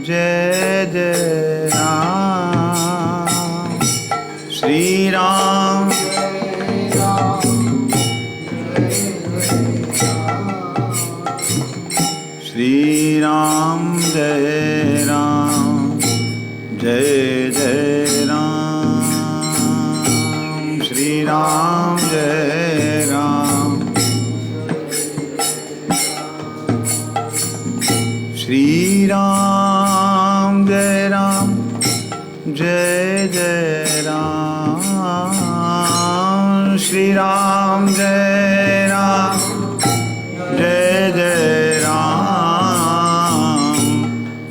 जय जय राम। श्री राम श्री राम जय राम जय जय राम। श्री राम जय राम। श्री राम जय राम जय जय राम। श्री राम जय राम जय जय राम।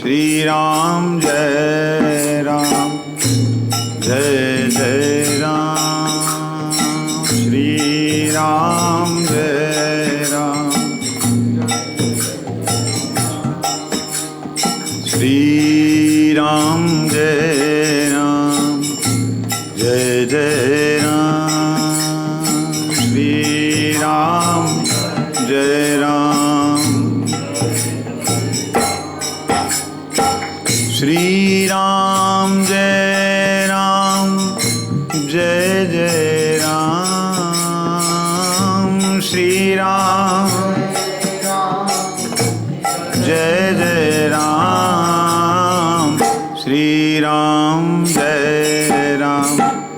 श्री राम जय राम जय जय राम। श्री राम जय राम। श्री राम जय राम जय जय राम। श्री राम जय राम। श्री राम जय राम जय जय राम। श्री राम जय जय राम। श्री राम जय राम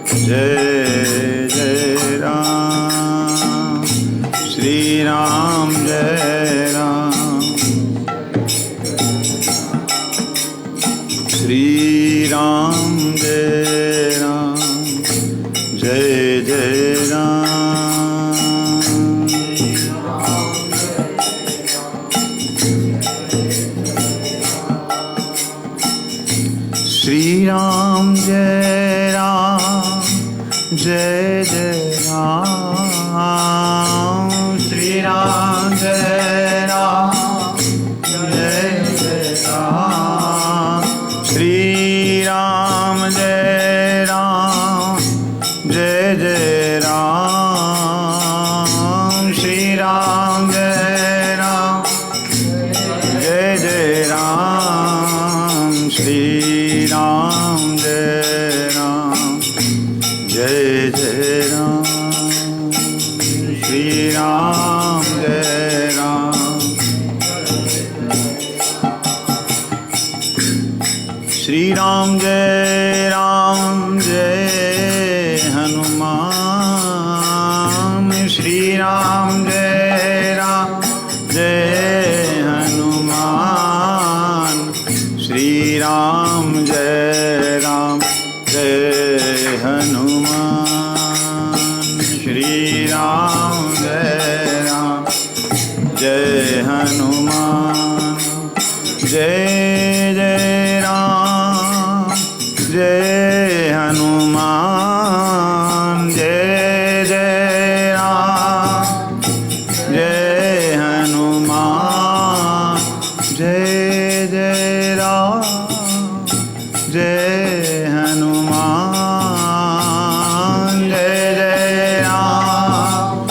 जय जय राम। श्री राम जय राम। श्री राम जय राम जय जय राम। श्री राम जय राम जय जय राम। श्री राम जय राम जय जय राम। श्री राम जय राम जय जय राम। श्री राम जय राम जय जय राम। श्री राम जय राम जय जय राम। श्री राम जय राम। श्री राम जय राम जय हनुमान। श्री राम जय राम जय हनुमान। श्री राम जय राम जय हनुमान। श्री राम जय राम जय हनुमान। जय जय राम जय हनुमान। जय जय राम जय हनुमान। जय जय राम जय हनुमान। जय जय राम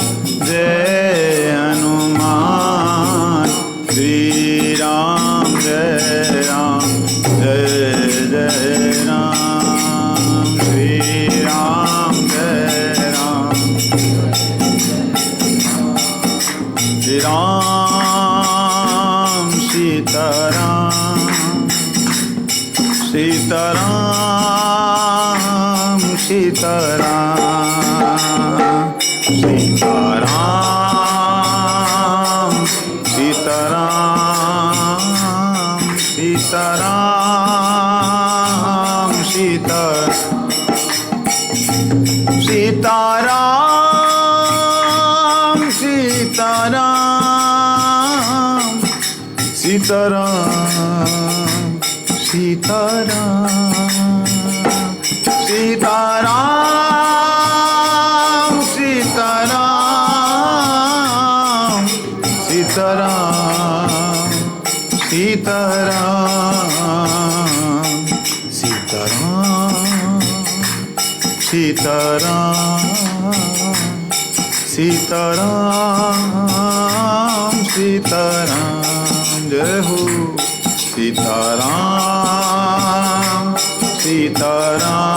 जय हनुमान। श्री राम जय राम जय जय राम। श्री राम जय राम। श्री राम सीताराम सीताराम सीताराम सीताराम सीताराम सीताराम सीताराम सीताराम सीताराम सीताराम सीताराम सीताराम सीताराम सीताराम सीताराम सीताराम सीताराम सीताराम जय हो सीताराम सीताराम।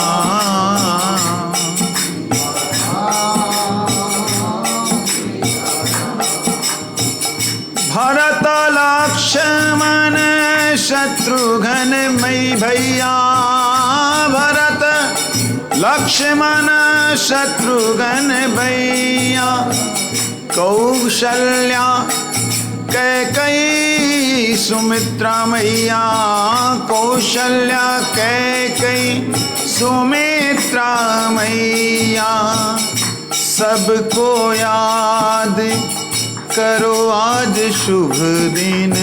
भरत लक्ष्मण शत्रुघ्न मई भैया, भरत लक्ष्मण शत्रुघ्न भैया, कौशल्या कैकेयी सुमित्रा मैया, कौशल्या कैकेयी सुमित्रा मैया। सबको याद करो आज शुभ दिन,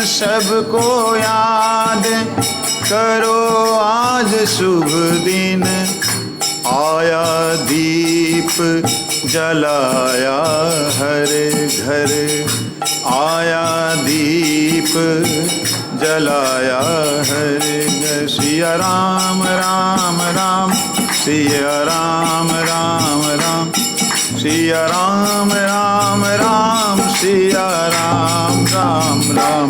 सबको याद करो आज शुभ दिन। आया दीप जलाया हर घर, आया दीप जलाया हर घर। सिया राम राम राम, सिया राम राम राम, सिया राम राम राम, सिया राम राम राम।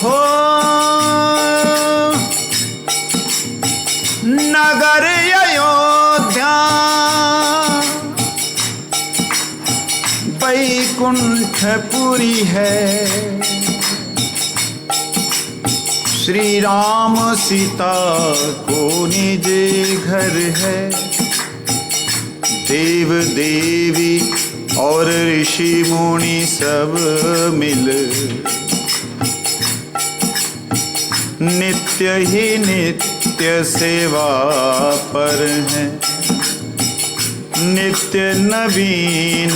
हो नगर अयोध्या वैकुंठपुरी है, श्री राम सीता को निज घर है। देव देवी और ऋषि मुनि सब मिल नित्य ही नित्य सेवा पर हैं, नित्य नवीन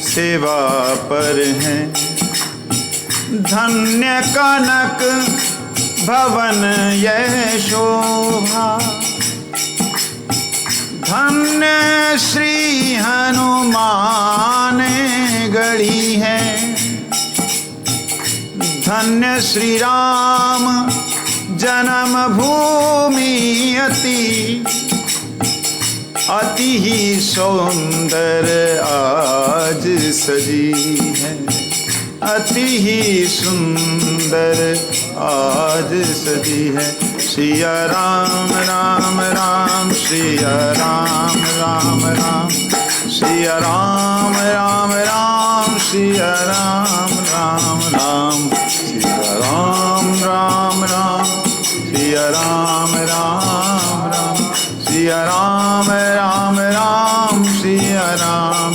सेवा पर हैं। धन्य कनक भवन यह शोभा, धन्य श्री हनुमान गढ़ी है। धन्य श्री राम जन्म भूमि अति ही सुंदर आज सजी है, अति ही सुंदर आज सजी है। सिया राम राम राम, सिया राम राम राम, सिया राम राम राम, सिया राम राम राम, सिया राम राम राम, सिया राम राम राम, सिया राम राम राम, सिया राम।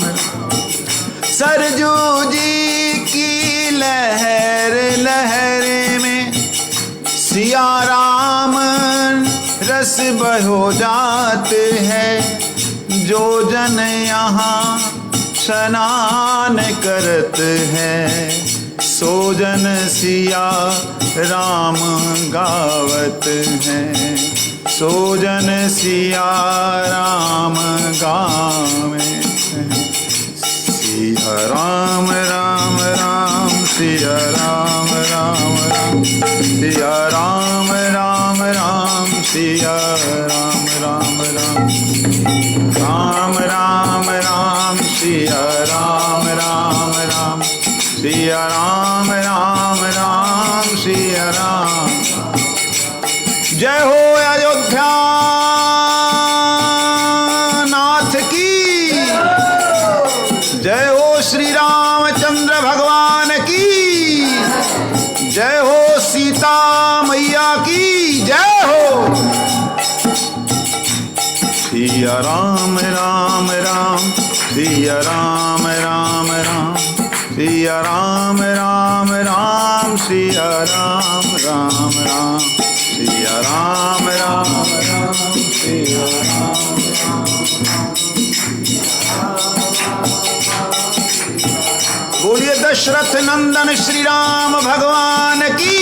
सरजू जी की लहर लहर में सिया राम रस बहो जाते हैं। जो जन यहाँ स्नान करते हैं, सो जन सिया राम गावत हैं, सो जन सिया राम गावे। सिया राम राम राम, सिया राम राम राम, सिया राम राम राम, सिया राम राम राम, राम राम राम, सिया राम राम राम, सिया राम राम राम, सिया राम। जय हो अयोध्या नाथ की, जय हो श्री रामचंद्र भगवान की, जय हो सीता मैया की जय हो। सिया राम राम राम, सिया राम राम राम, सिया राम राम राम, सिया राम राम राम, सिया राम राम राम, सिया राम राम। बोलिए दशरथ नंदन श्री राम भगवान की।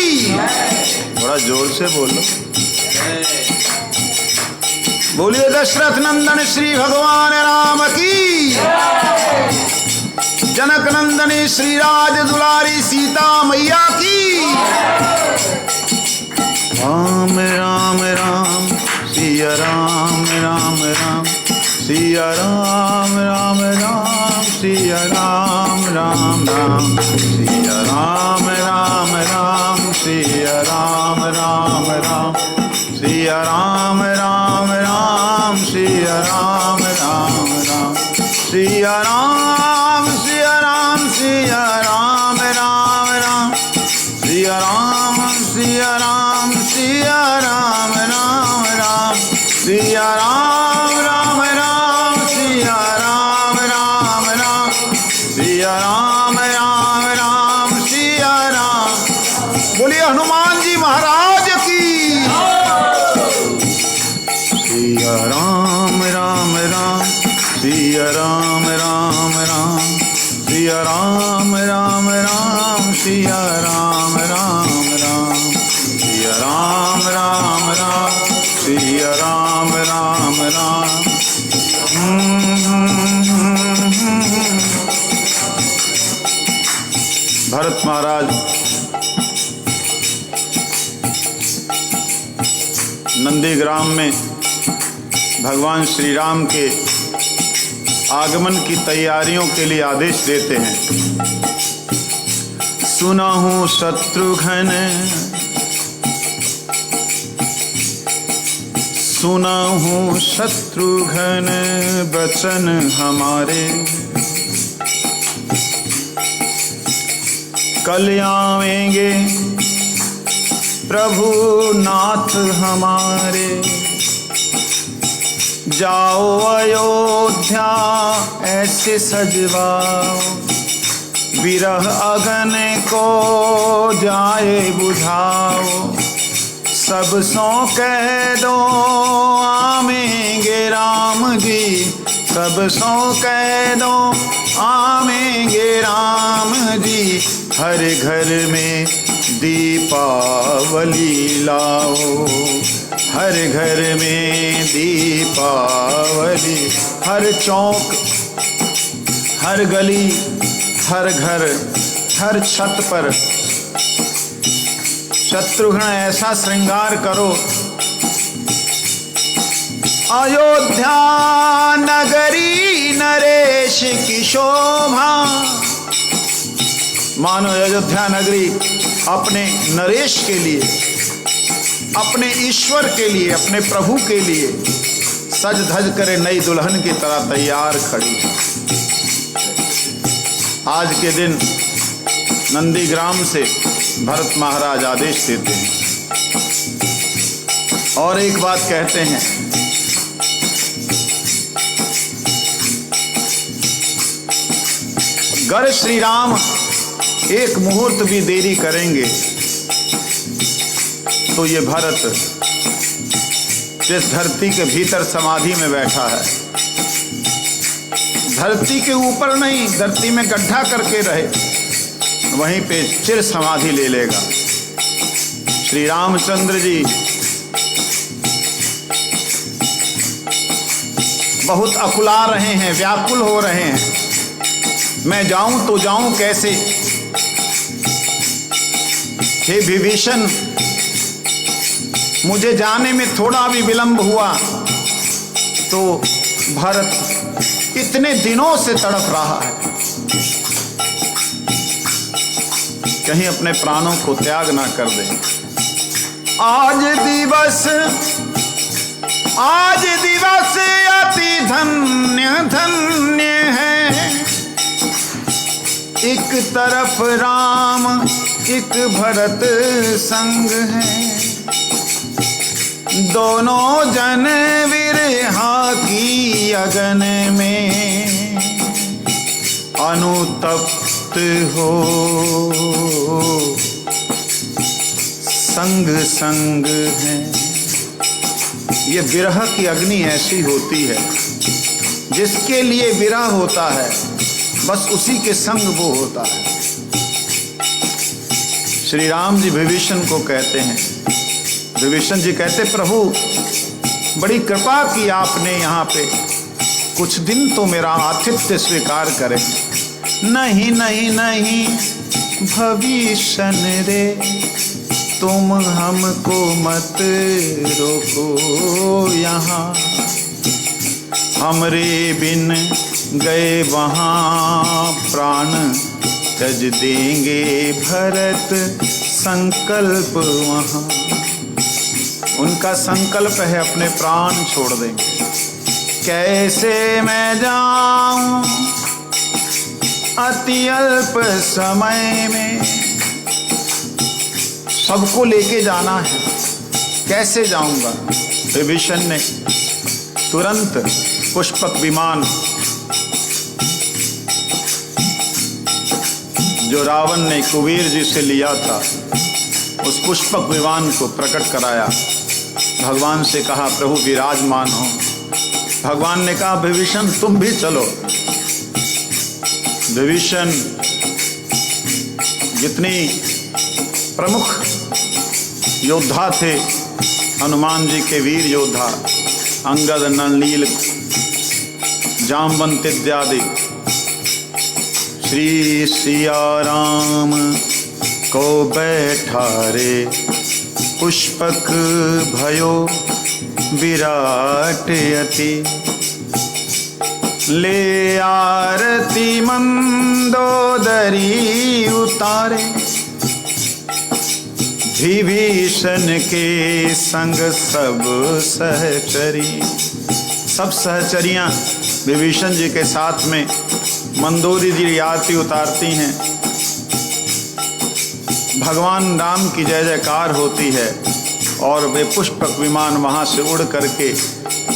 थोड़ा जोर से बोलो। बोलिए दशरथ नंदन श्री भगवान राम की। जनक नंदनी श्री राज दुलारी सीता मैया की। राम राम राम, सिया राम राम राम सिया राम राम राम सिया राम राम राम सिया राम राम राम सिया राम राम राम सिया राम राम राम सिया राम राम राम सिया राम सिया राम सिया राम राम राम सिया राम सिया राम सिया राम राम राम सिया राम राम राम सिया राम राम राम सिया राम राम राम सिया राम। बोलिए हनुमान जी महाराज की। सिया राम राम राम सिया राम राम राम सिया राम राम राम सिया राम राम राम सिया राम राम राम सिया राम राम राम। भरत महाराज नंदीग्राम में भगवान श्री राम के आगमन की तैयारियों के लिए आदेश देते हैं। सुनहु शत्रुघ्न सुनहु शत्रुघ्न बचन हमारे कल आवेंगे प्रभु नाथ हमारे। जाओ अयोध्या ऐसे सजवाओ विरह अगन को जाए बुझाओ। सब सो कह दो आवेंगे राम जी सब सो कह दो आवेंगे राम जी। हर घर में दीपावली लाओ हर घर में दीपावली। हर चौक हर गली हर घर हर छत पर शत्रुघ्न ऐसा श्रृंगार करो। अयोध्या नगरी नरेश की शोभा। मानो अयोध्या नगरी अपने नरेश के लिए अपने ईश्वर के लिए अपने प्रभु के लिए सज धज करे नई दुल्हन की तरह तैयार खड़ी। आज के दिन नंदीग्राम से भरत महाराज आदेश देते हैं और एक बात कहते हैं। गर श्री राम एक मुहूर्त भी देरी करेंगे तो ये भरत जिस धरती के भीतर समाधि में बैठा है धरती के ऊपर नहीं धरती में गड्ढा करके रहे वहीं पे चिर समाधि ले लेगा। श्री रामचंद्र जी बहुत अकुला रहे हैं व्याकुल हो रहे हैं। मैं जाऊं तो जाऊं कैसे। हे विभीषण मुझे जाने में थोड़ा भी विलंब हुआ तो भरत इतने दिनों से तड़प रहा है कहीं अपने प्राणों को त्याग ना कर दे। आज दिवस अति धन्य धन्य है। एक तरफ राम एक भरत संग है। दोनों जन विरहा की अगन में अनुतप्त हो संग संग है। ये विरह की अग्नि ऐसी होती है जिसके लिए विरह होता है बस उसी के संग वो होता है। श्री राम जी विभीषण को कहते हैं। विभीषण जी कहते प्रभु बड़ी कृपा की आपने यहाँ पे कुछ दिन तो मेरा आतिथ्य स्वीकार करें। नहीं नहीं नहीं भविष्य रे तुम हमको मत रोको यहाँ, हमरे बिन गए वहाँ प्राण त्यज देंगे भरत संकल्प वहाँ। उनका संकल्प है अपने प्राण छोड़ देंगे। कैसे मैं जाऊं अति अल्प समय में, सबको लेके जाना है, कैसे जाऊंगा। विभीषण ने तुरंत पुष्पक विमान जो रावण ने कुबेर जी से लिया था, उस पुष्पक विमान को प्रकट कराया। भगवान से कहा प्रभु विराजमान हो। भगवान ने कहा विभीषण तुम भी चलो। विभीषण जितनी प्रमुख योद्धा थे, हनुमान जी के वीर योद्धा, अंगद, नल, जामवंत इत्यादि, श्री सिया राम को बैठारे पुष्पक भयो विराट अति, ले आरती मंदोदरी उतारे, विभीषण के संग सब सहचरी। सब सहचरियां विभीषण जी के साथ में मंदोदरी जी आरती उतारती हैं। भगवान राम की जय जयकार होती है और वे पुष्पक विमान वहां से उड़ करके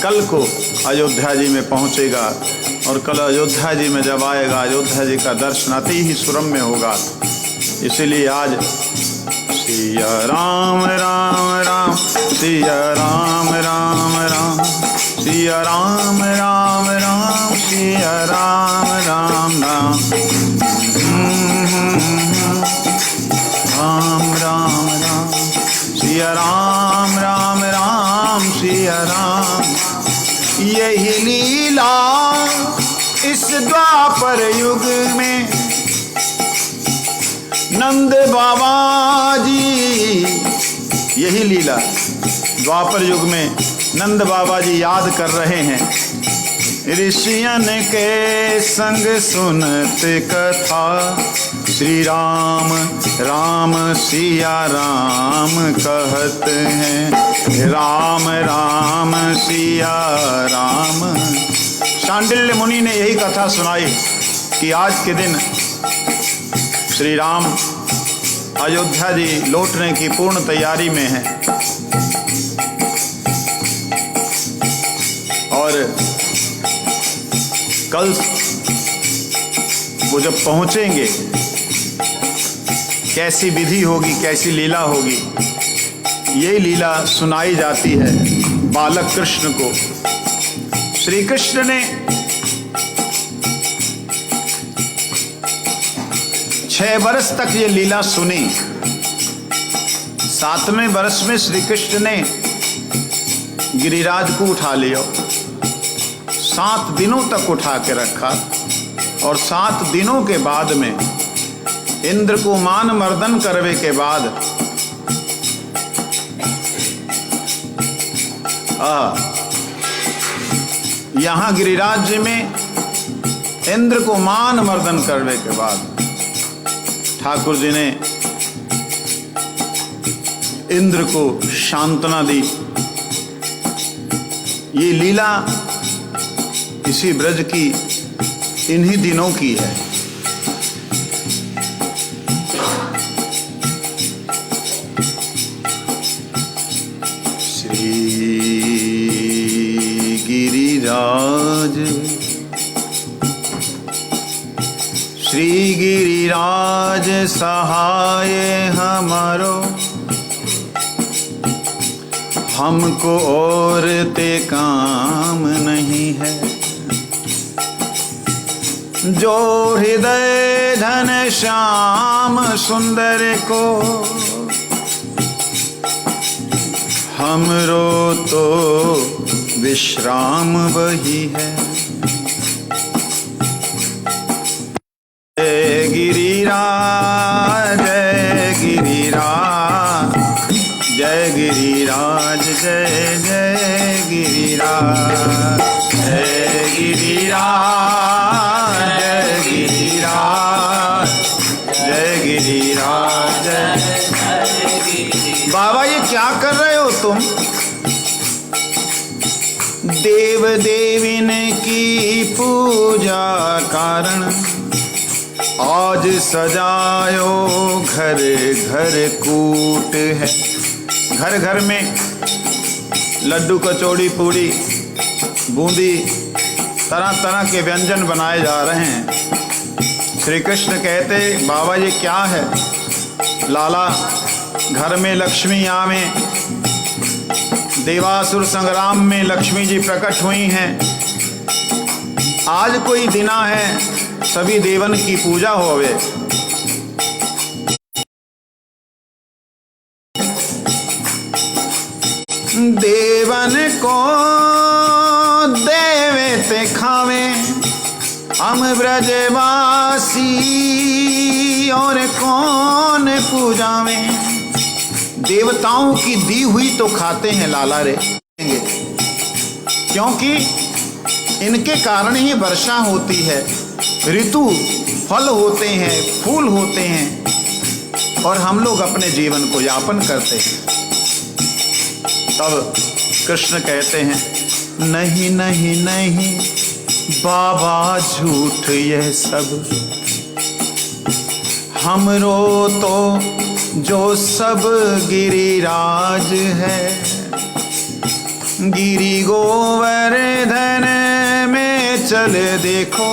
कल को अयोध्या जी में पहुंचेगा। और कल अयोध्या जी में जब आएगा, अयोध्या जी का दर्शन अति ही सुरम्य होगा। इसीलिए आज सिया राम राम राम, सिया राम राम राम, सिया राम राम राम, सिया राम राम राम, राम राम राम, सिया राम राम राम, सिया राम। यही लीला इस द्वापर युग में नंद बाबा जी, यही लीला द्वापर युग में नंद बाबा जी याद कर रहे हैं। ऋषियन के संग सुनत कथा, श्री राम राम सिया राम कहत हैं, राम राम सिया राम। शांडिल्य मुनि ने यही कथा सुनाई कि आज के दिन श्री राम अयोध्या जी लौटने की पूर्ण तैयारी में हैं और कल वो जब पहुंचेंगे कैसी विधि होगी, कैसी लीला होगी। ये लीला सुनाई जाती है बालक कृष्ण को। श्री कृष्ण ने 6 वर्ष तक ये लीला सुनी। 7वें वर्ष में श्री कृष्ण ने गिरिराज को उठा लिया, 7 दिनों तक उठा के रखा और 7 दिनों के बाद में इंद्र को मान मर्दन करने के बाद यहां गिरिराज जी में इंद्र को मान मर्दन करने के बाद ठाकुर जी ने इंद्र को सांत्वना दी। ये लीला इसी ब्रज की इन्हीं दिनों की है। श्री गिरिराज, श्री गिरिराज सहाय हमारो, हमको और ते काम नहीं है। जो हृदय धन श्याम सुंदर को, हमरो तो विश्राम वही है। जय गिरिराज, जय गिरिराज, गिरिराज, जय गिरिराज, जय गिरिराज, जय गिरिराज। बाबा ये क्या कर रहे हो तुम? देव देवीन की पूजा कारण आज सजायो घर घर कूट है। घर घर में लड्डू कचौड़ी पूड़ी बूंदी तरह तरह के व्यंजन बनाए जा रहे हैं। श्री कृष्ण कहते बाबा ये क्या है? लाला घर में लक्ष्मी आवे, देवासुर संग्राम में लक्ष्मी जी प्रकट हुई हैं। आज कोई दिना है, सभी देवन की पूजा होवे। देवन को देवे ते खावे, हम ब्रजवासी और कौन पूजावे। देवताओं की दी हुई तो खाते हैं लाला रे, क्योंकि इनके कारण ही वर्षा होती है, ऋतु फल होते हैं, फूल होते हैं और हम लोग अपने जीवन को यापन करते हैं। तब कृष्ण कहते हैं नहीं नहीं नहीं बाबा झूठ यह सब, हमरो तो जो सब गिरिराज है। गिरि गोवर्धन में चल देखो।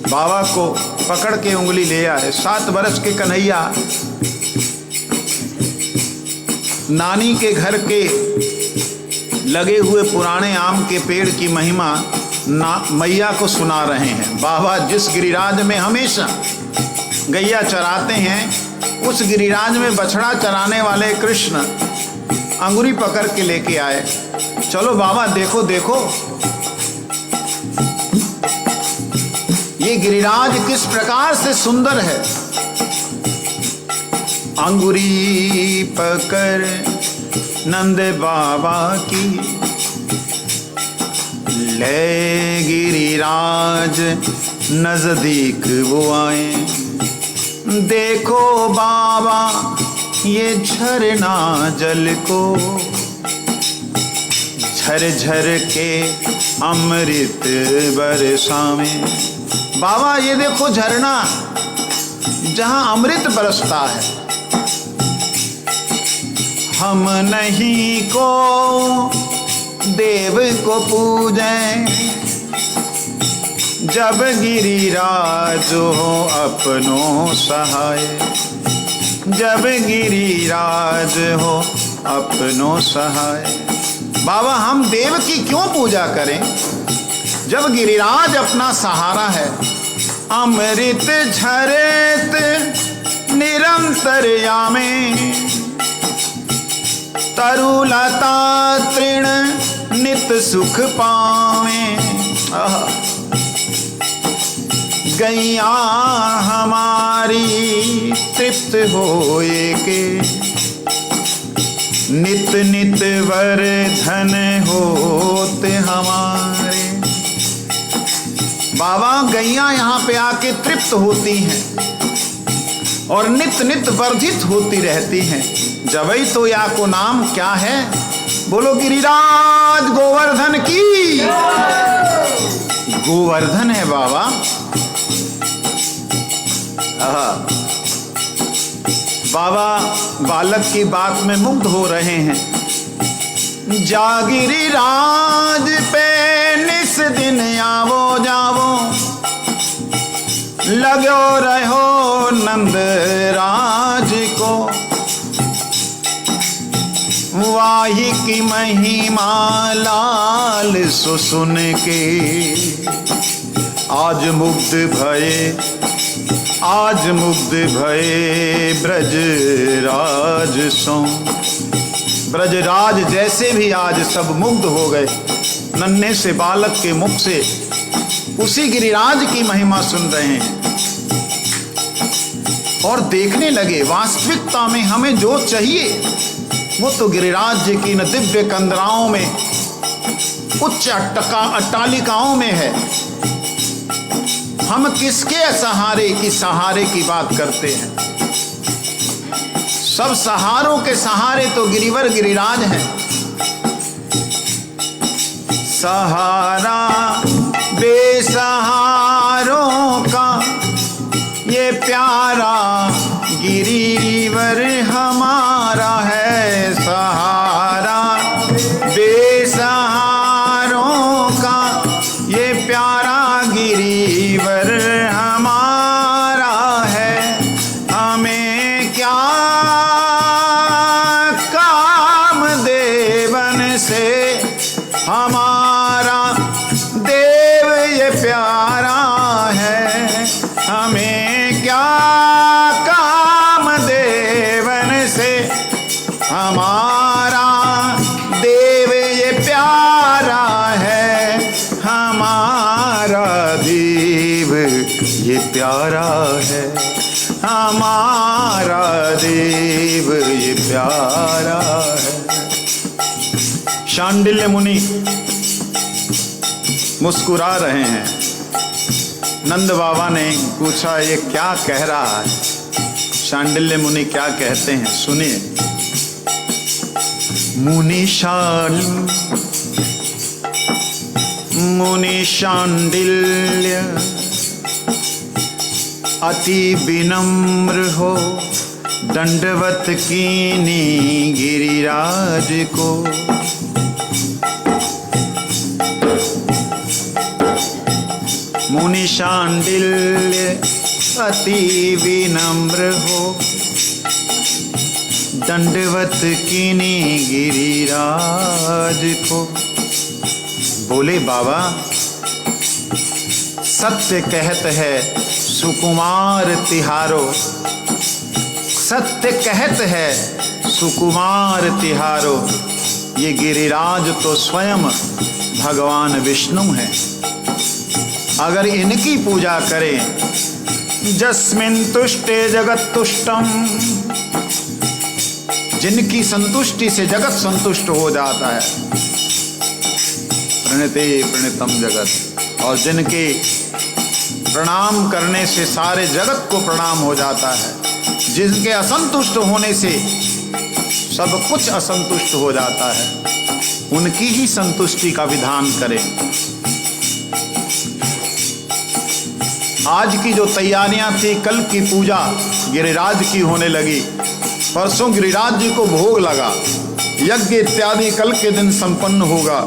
बाबा को पकड़ के उंगली ले आए। 7 वर्ष के कन्हैया नानी के घर के लगे हुए पुराने आम के पेड़ की महिमा मैया को सुना रहे हैं। बाबा जिस गिरिराज में हमेशा गैया चराते हैं, उस गिरिराज में बछड़ा चराने वाले कृष्ण अंगुरी पकड़ के लेके आए। चलो बाबा देखो देखो ये गिरिराज किस प्रकार से सुंदर है। अंगुरी पकड़ नंद बाबा की ले गिरिराज नजदीक वो आए। देखो बाबा ये झरना जल को, झर झर के अमृत बरसावे। बाबा ये देखो झरना जहां अमृत बरसता है। हम नहीं को देव को पूजें, जब गिरिराज हो अपनों सहाय। जब गिरिराज हो अपनों सहाय। बाबा हम देव की क्यों पूजा करें जब गिरिराज अपना सहारा है। अमृत झरत निरंतर यामे, तरुलता तृण नित सुख पावे। गैया हमारी तृप्त होए के, नित नित वर्धन होते हमारे। बाबा गैया यहाँ पे आके तृप्त होती हैं और नित नित वर्धित होती रहती हैं। जबई तो या को नाम क्या है? बोलो गिरिराज गोवर्धन की। गोवर्धन है बाबा। बाबा बालक की बात में मुग्ध हो रहे हैं। जागिरी राज पे निस दिन आवो जावो, लगो रहो नंद राज को। वाही की महिमा लाल सो सुन के, आज मुग्ध भये, आज मुग्ध भये ब्रज राज सो। ब्रजराज जैसे भी आज सब मुग्ध हो गए। नन्हे से बालक के मुख से उसी गिरिराज की महिमा सुन रहे हैं और देखने लगे वास्तविकता में हमें जो चाहिए वो तो गिरिराज जी की न दिव्य कंदराओं में, उच्च अट्टालिकाओं में है। हम किसके सहारे की बात करते हैं? सब सहारों के सहारे तो गिरिवर गिरिराज हैं। सहारा बेसहारों का ये प्यारा गिरिवर हमारा है। सहारा बेसहारों का ये प्यारा गिरिवर हमारा है। हमें क्या काम देवन से हमारा देव ये प्यारा है। हमें क्या काम देवन से हमारा देव ये प्यारा है। हमारा देव ये प्यारा है। हमारा देव ये प्यारा है। शांडिल्य मुनि मुस्कुरा रहे हैं। नंद बाबा ने पूछा ये क्या कह रहा है? शांडिल्य मुनि क्या कहते हैं सुनिए। मुनि शांडिल्य अति विनम्र हो, दंडवत कीनी गिरिराज को। मुनि शांडिल्य अति विनम्र हो, दंडवत कीनी गिरिराज को। बोले बाबा सत्य कहत है सुकुमार तिहारो। सत्य कहत है सुकुमार तिहारो। ये गिरिराज तो स्वयं भगवान विष्णु हैं। अगर इनकी पूजा करें, जस्मिन तुष्टे जगत तुष्टम, जिनकी संतुष्टि से जगत संतुष्ट हो जाता है। प्रणते प्रणतम जगत, और जिनके प्रणाम करने से सारे जगत को प्रणाम हो जाता है। जिनके असंतुष्ट होने से सब कुछ असंतुष्ट हो जाता है। उनकी ही संतुष्टि का विधान करें। आज की जो तैयारियां थी, कल की पूजा गिरिराज की होने लगी। परसों गिरिराज जी को भोग लगा। यज्ञ इत्यादि कल के दिन संपन्न होगा।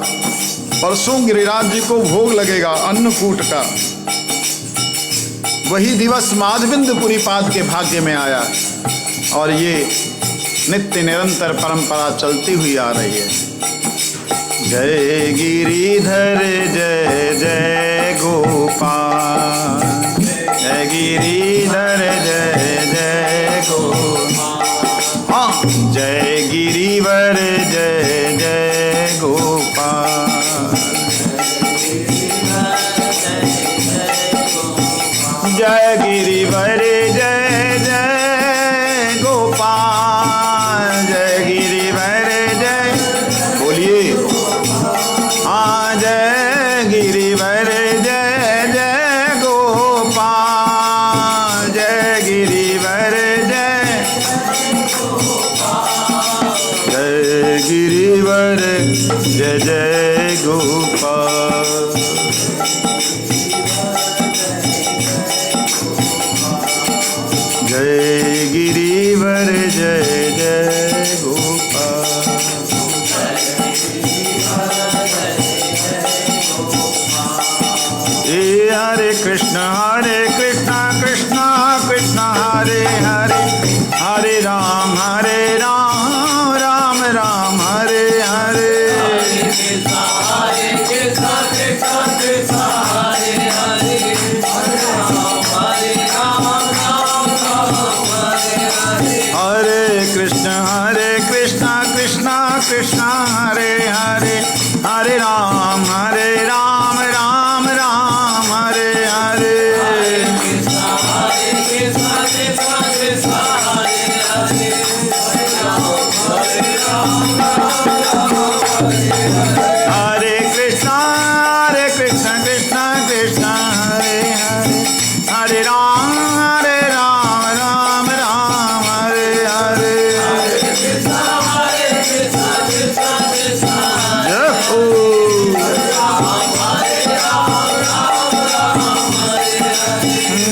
परसों गिरिराज जी को भोग लगेगा अन्नकूट का। वही दिवस माधविंदपुरी पाद के भाग्य में आया और ये नित्य निरंतर परंपरा चलती हुई आ रही है। जय गिरिधर जय जय गोपाल, जय गिरिधर जय जय गोपाल। हाँ, जय गिरिवर जय जय गोपाल। जय गिरिवर जय जय गोपाल। जय गिरिवर जय, बोलिए। हाँ, जय गिरिवर जय जय गोपाल। जय गिरिवर जय, जय गिरिवर जय जय गोपाल। जय गिरिवर जय जय गोपाल। हरे कृष्ण कृष्ण कृष्ण हरे हरे, हरे राम राम राम हरे हरे। हरे कृष्ण कृष्ण कृष्ण हरे हरे, हरे राम राम राम हरे हरे। हरे कृष्णा कृष्ण कृष्ण हरे हरे, हरे राम राम राम हरे हरे।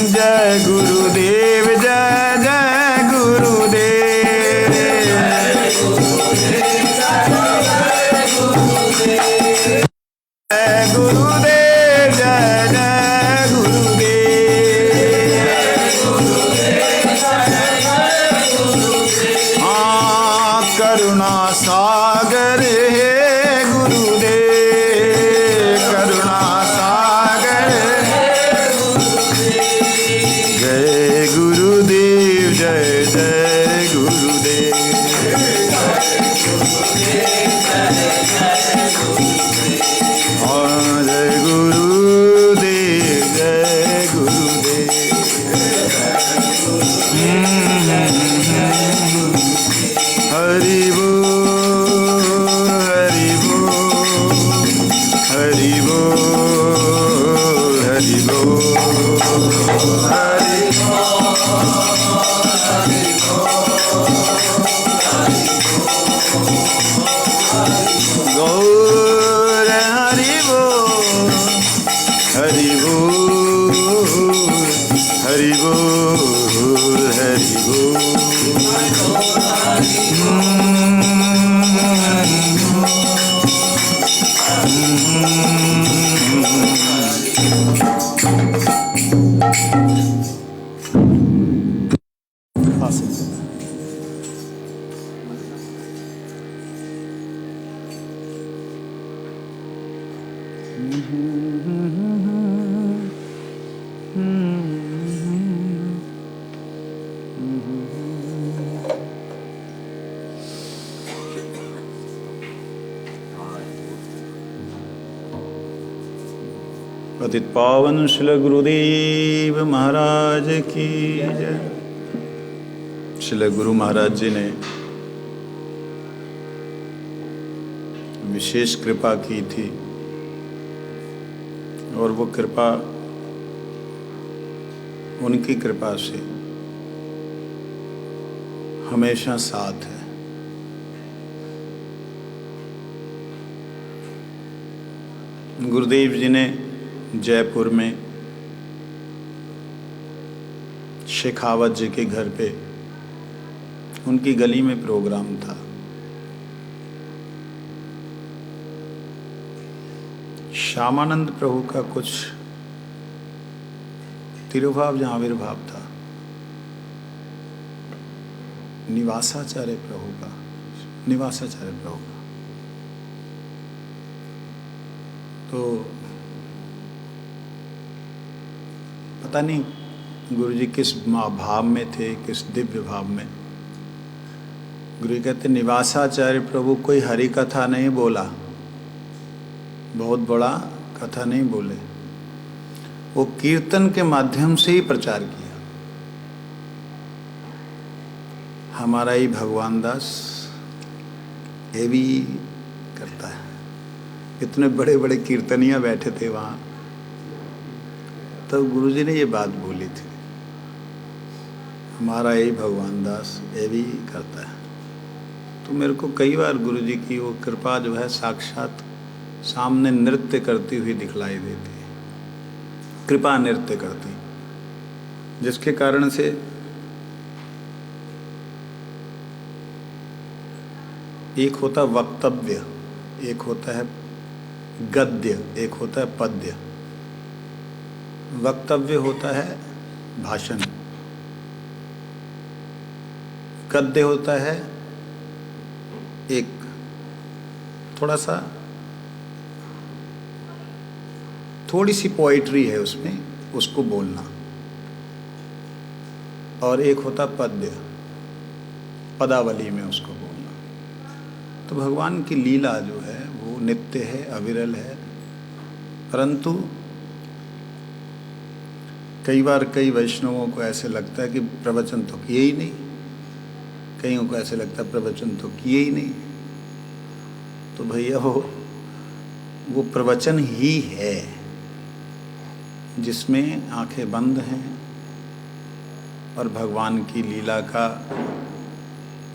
जय गुरुदेव, जय जय गुरुदेव, जय गुरुदेव, जय जय गुरुदेव। हाँ करुणा सागर है गुरुदेव, करुणा सागर। जय गुरुदेव, जय जय गुरुदेव। हाँ जय गुरुदेव, जय गुरुदेव। हरि बोल, हरि बोल, हरि बोल, हरि बोल, हरि गौर हरि बोल, हरि बोल, हरि बोल, हरि पतित पावन श्री गुरुदेव महाराज की जय। श्री गुरु महाराज जी ने विशेष कृपा की थी और वो कृपा उनकी कृपा से हमेशा साथ है। गुरुदेव जी ने जयपुर में शेखावत जी के घर पे उनकी गली में प्रोग्राम था। श्यामानंद प्रभु का कुछ तिरुभाव या आविर्भाव था, निवासाचार्य प्रभु का, निवासाचार्य प्रभु का। तो पता नहीं गुरुजी किस भाव में थे, किस दिव्य भाव में। गुरु कहते निवासाचार्य प्रभु कोई हरि कथा नहीं बोला, बहुत बड़ा कथा नहीं बोले, वो कीर्तन के माध्यम से ही प्रचार किया। हमारा ही भगवान दास ये भी करता है। इतने बड़े बड़े कीर्तनिया बैठे थे वहाँ, तो गुरुजी ने ये बात बोली थी, हमारा यही भगवान दास ये भी करता है। तो मेरे को कई बार गुरुजी की वो कृपा जो है साक्षात सामने नृत्य करती हुई दिखलाई देती है, कृपा नृत्य करती, जिसके कारण से एक होता वक्तव्य, एक होता है गद्य, एक होता है पद्य। वक्तव्य होता है भाषण, गद्य होता है एक थोड़ा सा थोड़ी सी पोइट्री है उसमें, उसको बोलना, और एक होता पद्य, पदावली में उसको बोलना। तो भगवान की लीला जो है वो नित्य है, अविरल है। परंतु कई बार कई वैष्णवों को ऐसे लगता है कि प्रवचन तो किए ही नहीं, कईयों को ऐसे लगता है प्रवचन तो किए ही नहीं। तो भैया वो प्रवचन ही है जिसमें आंखें बंद हैं और भगवान की लीला का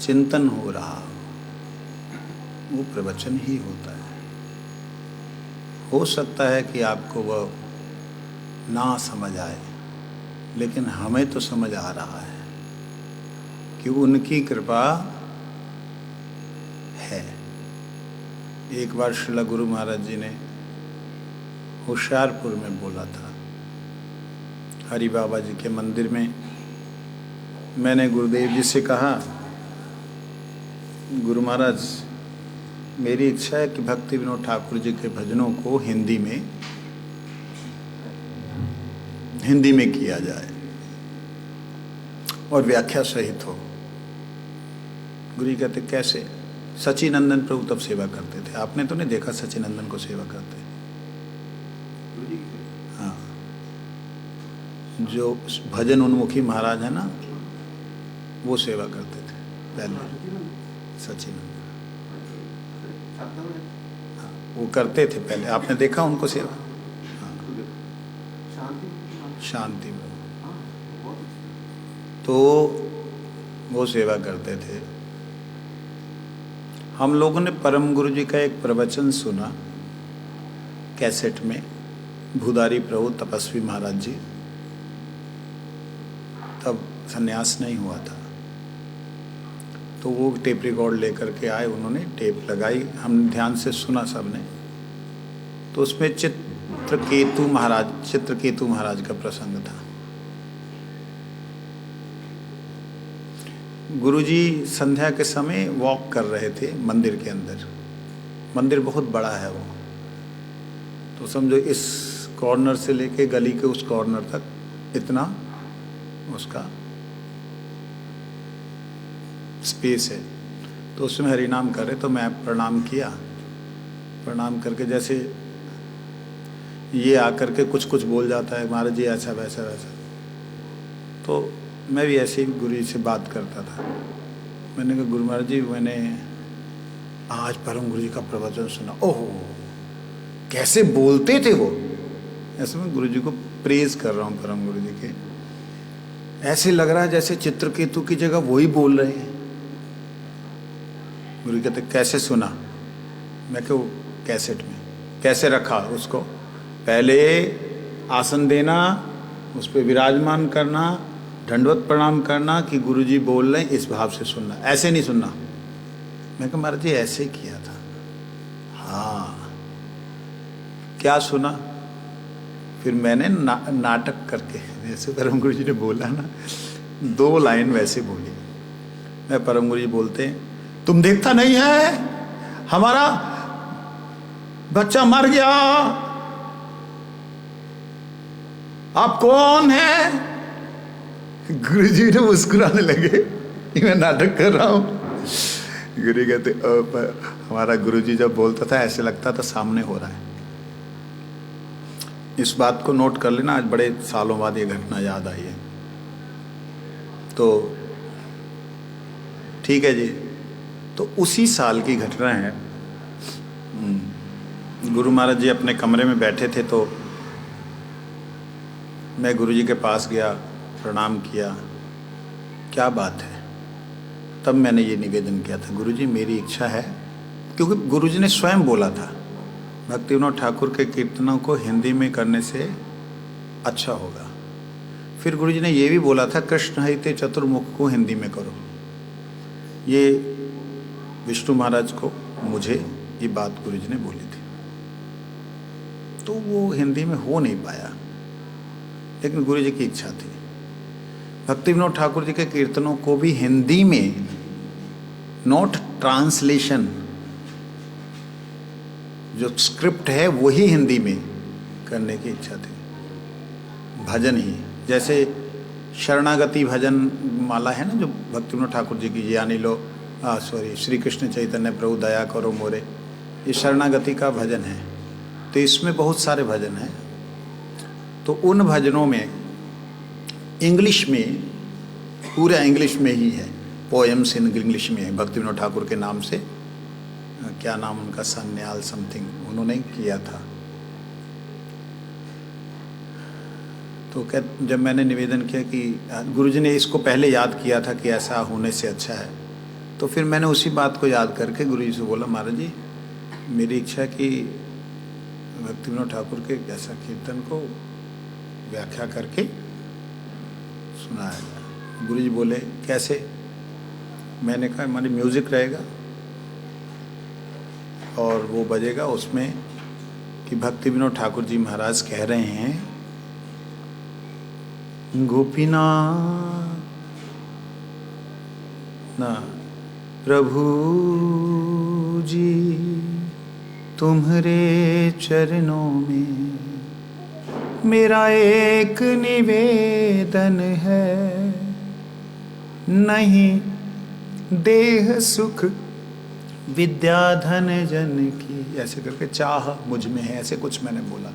चिंतन हो रहा, वो प्रवचन ही होता है। हो सकता है कि आपको वह ना समझ आए, लेकिन हमें तो समझ आ रहा है कि उनकी कृपा है। एक बार श्रील गुरु महाराज जी ने होशियारपुर में बोला था, हरि बाबा जी के मंदिर में। मैंने गुरुदेव जी से कहा, गुरु महाराज मेरी इच्छा है कि भक्ति विनोद ठाकुर जी के भजनों को हिंदी में किया जाए और व्याख्या सहित हो। गुरु जी कहते कैसे? सचिनंदन प्रभु तब सेवा करते थे, आपने तो नहीं देखा सचिनंदन को सेवा करते? हाँ, जो भजन उन्मुखी महाराज है ना, वो सेवा करते थे पहले। सचिनंदन हाँ, वो करते थे पहले, आपने देखा उनको सेवा? हाँ, शांति में तो वो सेवा करते थे। हम लोगों ने परम गुरु जी का एक प्रवचन सुना कैसेट में, भूदारी प्रभु तपस्वी महाराज जी, तब सन्यास नहीं हुआ था, तो वो टेप रिकॉर्ड लेकर के आए, उन्होंने टेप लगाई, हम ध्यान से सुना सबने। तो उसमें चित्रकेतु महाराज का प्रसंग था। गुरुजी संध्या के समय वॉक कर रहे थे मंदिर के अंदर। मंदिर बहुत बड़ा है वो, तो समझो इस कॉर्नर से लेके गली के उस कॉर्नर तक इतना उसका स्पेस है। तो उसमें हरिनाम कर रहे, तो मैं प्रणाम किया। प्रणाम करके जैसे ये आकर के कुछ बोल जाता है, महाराज जी ऐसा वैसा वैसा, तो मैं भी ऐसे ही गुरु जी से बात करता था। मैंने कहा, गुरु महाराज जी मैंने आज परम गुरु जी का प्रवचन सुना, ओहो कैसे बोलते थे वो। ऐसे मैं गुरु जी को प्रेज कर रहा हूँ परम गुरु जी के, ऐसे लग रहा है जैसे चित्रकेतु की जगह वही बोल रहे हैं। गुरु जी कहते कैसे सुना? मैं कहूँ कैसेट में। कैसे रखा उसको? पहले आसन देना, उस पर विराजमान करना, दंडवत प्रणाम करना कि गुरुजी बोल रहे हैं, इस भाव से सुनना, ऐसे नहीं सुनना। मैं कहा महाराज जी ऐसे किया था। हाँ, क्या सुना? फिर मैंने नाटक करके, जैसे परम गुरु जी ने बोला ना, 2 लाइन वैसे बोली। मैं परम गुरु जी बोलते हैं, तुम देखता नहीं है हमारा बच्चा मर गया, आप कौन है? गुरुजी ने मुस्कुराने लगे, मैं नाटक कर रहा हूँ। गुरु कहते हमारा गुरुजी जब बोलता था ऐसे लगता था सामने हो रहा है। इस बात को नोट कर लेना, आज बड़े सालों बाद ये घटना याद आई है। तो ठीक है जी, तो उसी साल की घटना है। गुरु महाराज जी अपने कमरे में बैठे थे, तो मैं गुरुजी के पास गया, प्रणाम किया, क्या बात है? तब मैंने ये निवेदन किया था, गुरुजी मेरी इच्छा है, क्योंकि गुरुजी ने स्वयं बोला था भक्ति विनोद ठाकुर के कीर्तनों को हिंदी में करने से अच्छा होगा। फिर गुरुजी ने ये भी बोला था कृष्ण हिते चतुर्मुख को हिंदी में करो। ये विष्णु महाराज को मुझे ये बात गुरुजी ने बोली थी, तो वो हिंदी में हो नहीं पाया, लेकिन गुरुजी की इच्छा थी। भक्ति विनोद ठाकुर जी के कीर्तनों को भी हिंदी में, नॉट ट्रांसलेशन, जो स्क्रिप्ट है वही हिंदी में करने की इच्छा थी। भजन ही, जैसे शरणागति भजन माला है ना जो भक्ति विनोद ठाकुर जी की, यानी लो श्री कृष्ण चैतन्य प्रभु दया करो मोरे, ये शरणागति का भजन है। तो इसमें बहुत सारे भजन हैं। तो उन भजनों में इंग्लिश में, पूरा इंग्लिश में ही है, पोएम्स इन इंग्लिश में है, भक्ति विनोद ठाकुर के नाम से क्या नाम उनका, सन्याल समथिंग, उन्होंने किया था। तो जब मैंने निवेदन किया कि गुरुजी ने इसको पहले याद किया था कि ऐसा होने से अच्छा है, तो फिर मैंने उसी बात को याद करके गुरुजी से बोला, महाराज जी मेरी इच्छा है कि भक्ति विनोद ठाकुर के ऐसा कीर्तन को व्याख्या करके सुनाया जाए। गुरुजी बोले कैसे? मैंने कहा हमारी म्यूज़िक रहेगा और वो बजेगा उसमें कि भक्ति विनोद ठाकुर जी महाराज कह रहे हैं, गोपीनाथ ना प्रभु जी तुम्हारे चरणों में मेरा एक निवेदन है, नहीं देह सुख विद्या धन जन की, ऐसे करके चाह मुझ में है, ऐसे कुछ मैंने बोला।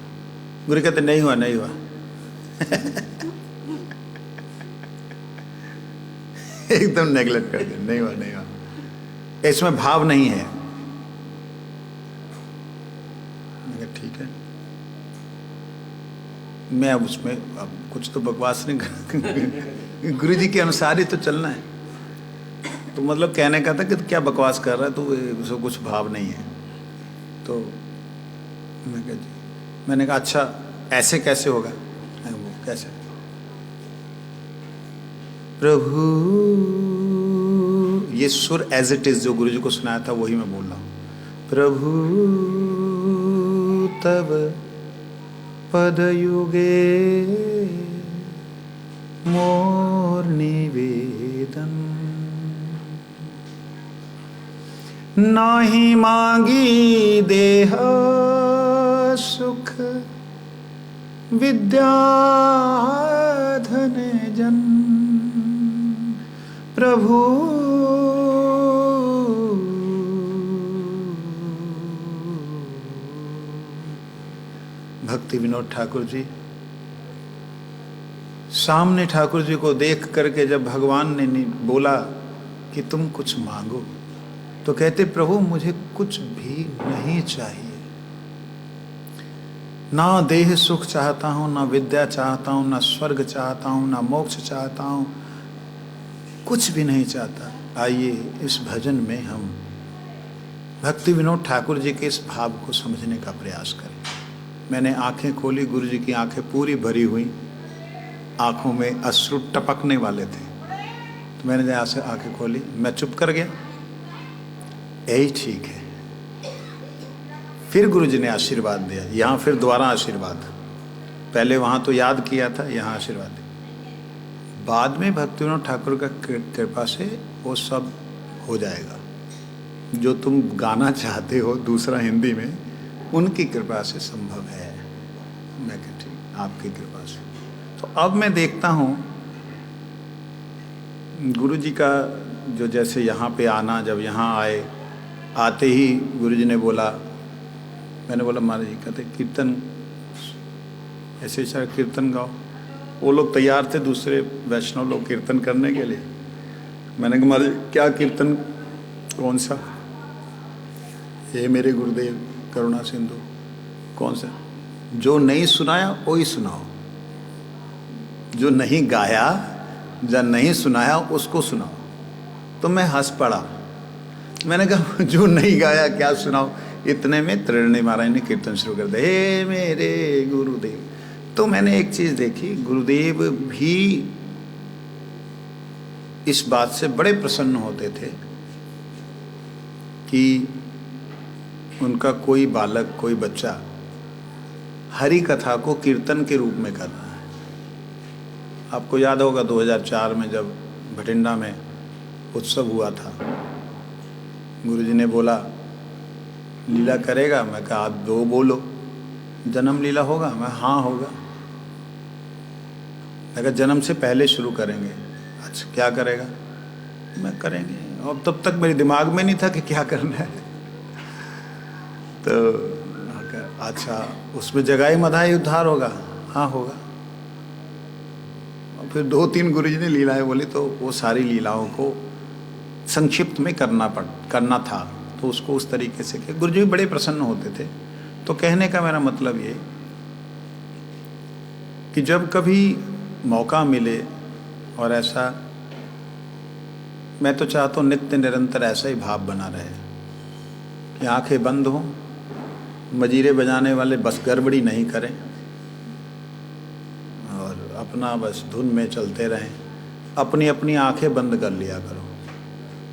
गुरु कहते नहीं हुआ नहीं हुआ एकदम नेगलेक्ट कर दिया, नहीं हुआ नहीं हुआ, इसमें भाव नहीं है। ठीक है, मैं अब उसमें अब कुछ तो बकवास नहीं कर गुरु जी के अनुसार ही तो चलना है। तो मतलब कहने का था कि क्या बकवास कर रहा है, तो उसको कुछ भाव नहीं है। तो मैंने कहा अच्छा ऐसे कैसे होगा? वो कैसे? प्रभु, ये सुर एज इट इज जो गुरु जी को सुनाया था वही मैं बोल रहा हूँ। प्रभु तब पद युगे मोर निवेदन, नाही मांगी देह सुख विद्या धन जन, प्रभु भक्ति विनोद ठाकुर जी सामने ठाकुर जी को देख करके जब भगवान ने बोला कि तुम कुछ मांगो, तो कहते प्रभु मुझे कुछ भी नहीं चाहिए, ना देह सुख चाहता हूँ, ना विद्या चाहता हूँ, ना स्वर्ग चाहता हूँ, ना मोक्ष चाहता हूँ, कुछ भी नहीं चाहता। आइए इस भजन में हम भक्ति विनोद ठाकुर जी के इस भाव को समझने का प्रयास करें। मैंने आंखें खोली, गुरु जी की आंखें पूरी भरी हुई, आंखों में अश्रु टपकने वाले थे। तो मैंने जहाँ से आंखें खोली मैं चुप कर गया, यही ठीक है। फिर गुरु जी ने आशीर्वाद दिया, यहाँ फिर दोबारा आशीर्वाद, पहले वहाँ तो याद किया था, यहाँ आशीर्वाद दिया। बाद में भक्ति विनोद ठाकुर का कृपा से वो सब हो जाएगा जो तुम गाना चाहते हो दूसरा हिंदी में, उनकी कृपा से संभव है। मैं कहती ठीक आपकी कृपा से। तो अब मैं देखता हूँ गुरु जी का जो जैसे यहाँ पे आना, जब यहाँ आए, आते ही गुरु जी ने बोला, मैंने बोला महाराज जी कहते कीर्तन ऐसे सारा कीर्तन गाओ। वो लोग तैयार थे, दूसरे वैष्णव लोग कीर्तन करने के लिए। मैंने कहा महाराज क्या कीर्तन, कौन सा? ये मेरे गुरुदेव करुणा सिंधु, कौन सा? जो नहीं सुनाया वही सुनाओ, जो नहीं गाया या नहीं सुनाया उसको सुनाओ। तो मैं हंस पड़ा, मैंने कहा जो नहीं गाया क्या सुनाओ। इतने में त्रिवेणी महाराज ने कीर्तन शुरू कर दिया, हे मेरे गुरुदेव। तो मैंने एक चीज देखी, गुरुदेव भी इस बात से बड़े प्रसन्न होते थे कि उनका कोई बालक, कोई बच्चा हरि कथा को कीर्तन के रूप में कर रहा है। आपको याद होगा 2004 में जब भटिंडा में उत्सव हुआ था, गुरुजी ने बोला लीला करेगा? मैं कहा आप दो बोलो, जन्म लीला होगा? मैं हाँ होगा। मैं कहा जन्म से पहले शुरू करेंगे। अच्छा क्या करेगा? मैं करेंगे। और तब तक मेरे दिमाग में नहीं था कि क्या करना है। तो अच्छा उसमें जगाई मधाई उद्धार होगा? हाँ होगा। और फिर 2-3 गुरुजी ने लीलाएं बोली, तो वो सारी लीलाओं को संक्षिप्त में करना था। तो उसको उस तरीके से किया। गुरु जी बड़े प्रसन्न होते थे। तो कहने का मेरा मतलब ये कि जब कभी मौका मिले, और ऐसा मैं तो चाहता हूँ नित्य निरंतर ऐसा ही भाव बना रहे कि आंखें बंद हों, मजीरे बजाने वाले बस गड़बड़ी नहीं करें और अपना बस धुन में चलते रहें। अपनी अपनी आंखें बंद कर लिया करो,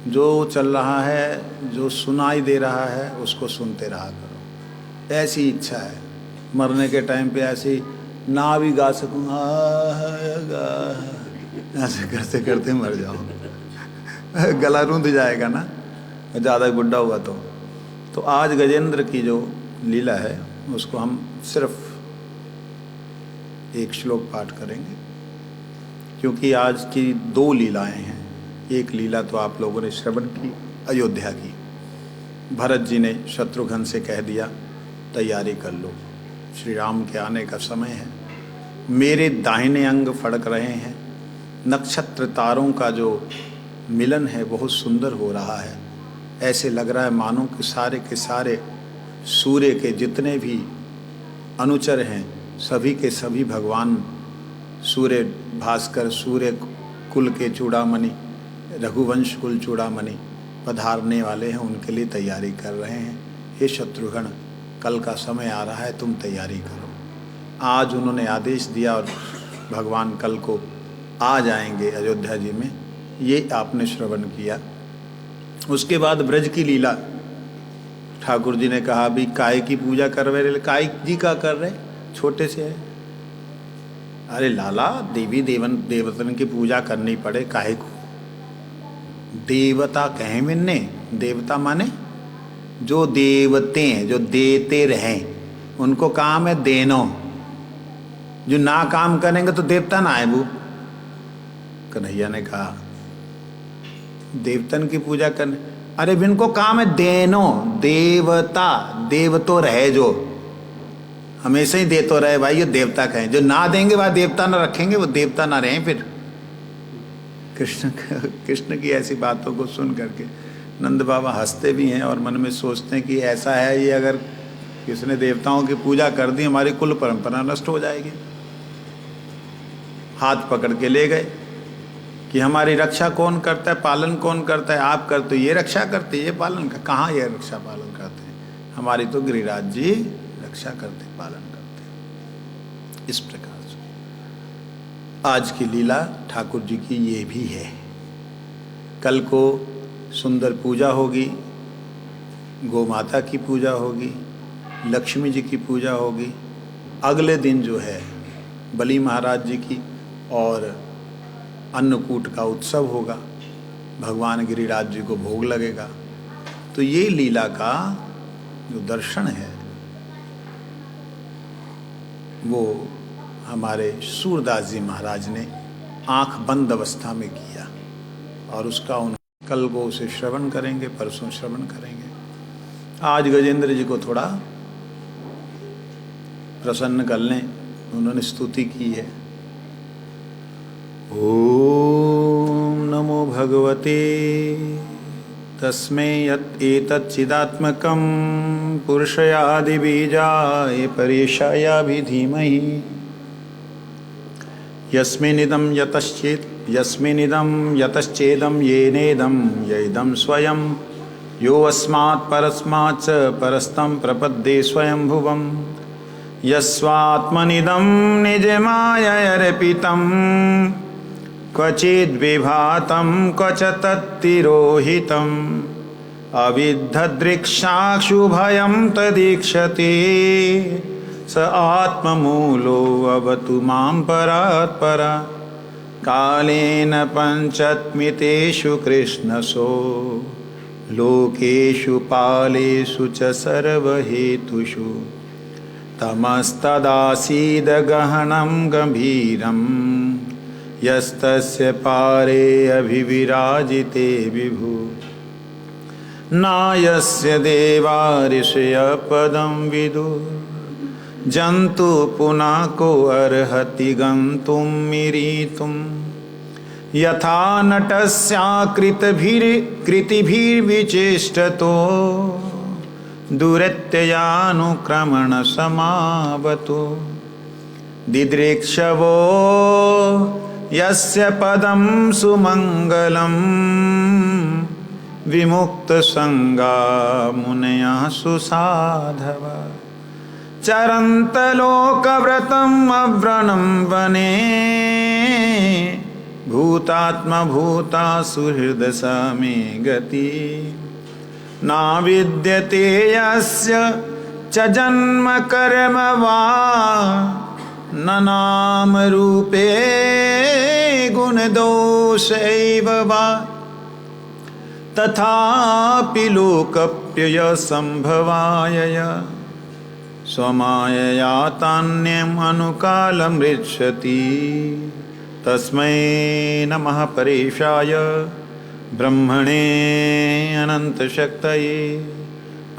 जो चल रहा है, जो सुनाई दे रहा है उसको सुनते रहा करो। ऐसी इच्छा है मरने के टाइम पे, ऐसी ना भी गा सकूँ, ऐसे करते करते मर जाओ, गला रूंध जाएगा ना ज़्यादा बुढ़ा हुआ तो आज गजेंद्र की जो लीला है उसको हम सिर्फ एक श्लोक पाठ करेंगे, क्योंकि आज की 2 लीलाएं हैं। एक लीला तो आप लोगों ने श्रवण की, अयोध्या की। भरत जी ने शत्रुघ्न से कह दिया तैयारी कर लो, श्री राम के आने का समय है। मेरे दाहिने अंग फड़क रहे हैं, नक्षत्र तारों का जो मिलन है बहुत सुंदर हो रहा है। ऐसे लग रहा है मानो कि सारे के सारे सूर्य के जितने भी अनुचर हैं सभी के सभी भगवान सूर्य भास्कर, सूर्य कुल के चूड़ामणि, रघुवंश कुल चूड़ामणि पधारने वाले हैं, उनके लिए तैयारी कर रहे हैं। हे शत्रुघ्न, कल का समय आ रहा है, तुम तैयारी करो। आज उन्होंने आदेश दिया और भगवान कल को आ जाएंगे अयोध्या जी में, ये आपने श्रवण किया। उसके बाद ब्रज की लीला, ठाकुर जी ने कहा भी काय की पूजा कर रहे, काय जी का कर रहे, छोटे से है। अरे लाला, देवी देवतन की पूजा करनी पड़े काहे को? देवता कहें मैंने, देवता माने जो देवते हैं, जो देते रहें, उनको काम है देनो। जो ना काम करेंगे तो देवता ना आए। वो कन्हैया ने कहा देवतन की पूजा करने, अरे इनको काम है देनो, देवता, देव तो रहे, जो हमेशा ही दे तो रहे भाई, ये देवता कहें। जो ना देंगे वह देवता ना रखेंगे, वो देवता ना रहें। फिर कृष्ण की ऐसी बातों को सुन करके नंद बाबा हंसते भी हैं और मन में सोचते हैं कि ऐसा है, ये अगर किसने देवताओं की पूजा कर दी हमारी कुल परंपरा नष्ट हो जाएगी। हाथ पकड़ के ले गए कि हमारी रक्षा कौन करता है, पालन कौन करता है? आप करते, ये रक्षा करते, ये पालन कर, कहाँ ये रक्षा पालन करते हैं? हमारी तो गिरिराज जी रक्षा करते, पालन करते। इस प्रकार से आज की लीला ठाकुर जी की ये भी है। कल को सुंदर पूजा होगी, गौ माता की पूजा होगी, लक्ष्मी जी की पूजा होगी। अगले दिन जो है बलि महाराज जी की और अन्नकूट का उत्सव होगा, भगवान गिरिराज जी को भोग लगेगा। तो ये लीला का जो दर्शन है वो हमारे सूरदास जी महाराज ने आंख बंद अवस्था में किया और उसका उन कल को उसे श्रवण करेंगे, परसों श्रवण करेंगे। आज गजेंद्र जी को थोड़ा प्रसन्न कर लें, उन्होंने स्तुति की है। ओम नमो भगवते तस्मै यत् एतच्चिदात्मकं पुरुषयादि बीजाय परेशायाभि धीमहि यस्मिनिदं यतश्चेदं येनेदं यैदं स्वयं यो अस्मात् परस्माच्च परस्तं प्रपद्ये स्वयंभुवम् यस्वात्मनिदं निजमायैरर्पितं क्वचिद्विभातं क्वच तत्तिरोहितम् अविद्धदृक्षाक्षुभयं तदीक्षते स आत्ममूलो अवतु मां परात्परा कालेन पञ्चत्मितेषु कृष्णसो लोकेषु पालेषु च सर्वहेतुषु तमस्तदासीद गहनं गंभीरम् यस्तस्य पारे अभिविराजिते विभु नायस्य देवा ऋषयः पदं विदुः जन्तु पुनः को अर्हति गन्तुं मिरीतुं यथा नटस्याकृतिभिर्विचेष्टतो दुरत्ययानुक्रमण समावतो दिदृक्षवो यस्य पदं सुमंगलं विमुक्तसंगा मुनयः सुसाधवा चरन्तलोकव्रतम् अव्रणं वने भूतात्मभूता सुहृदसमे गति न विद्यते यस्य च जन्म कर्म वा न नाम रूपे गुणदोषैव वा तथापि लोकप्यय संभवाय स्वमायया तान्यम् अनुकालमृच्छति तस्मै नमः परेशाय ब्रह्मणे अनन्तशक्तये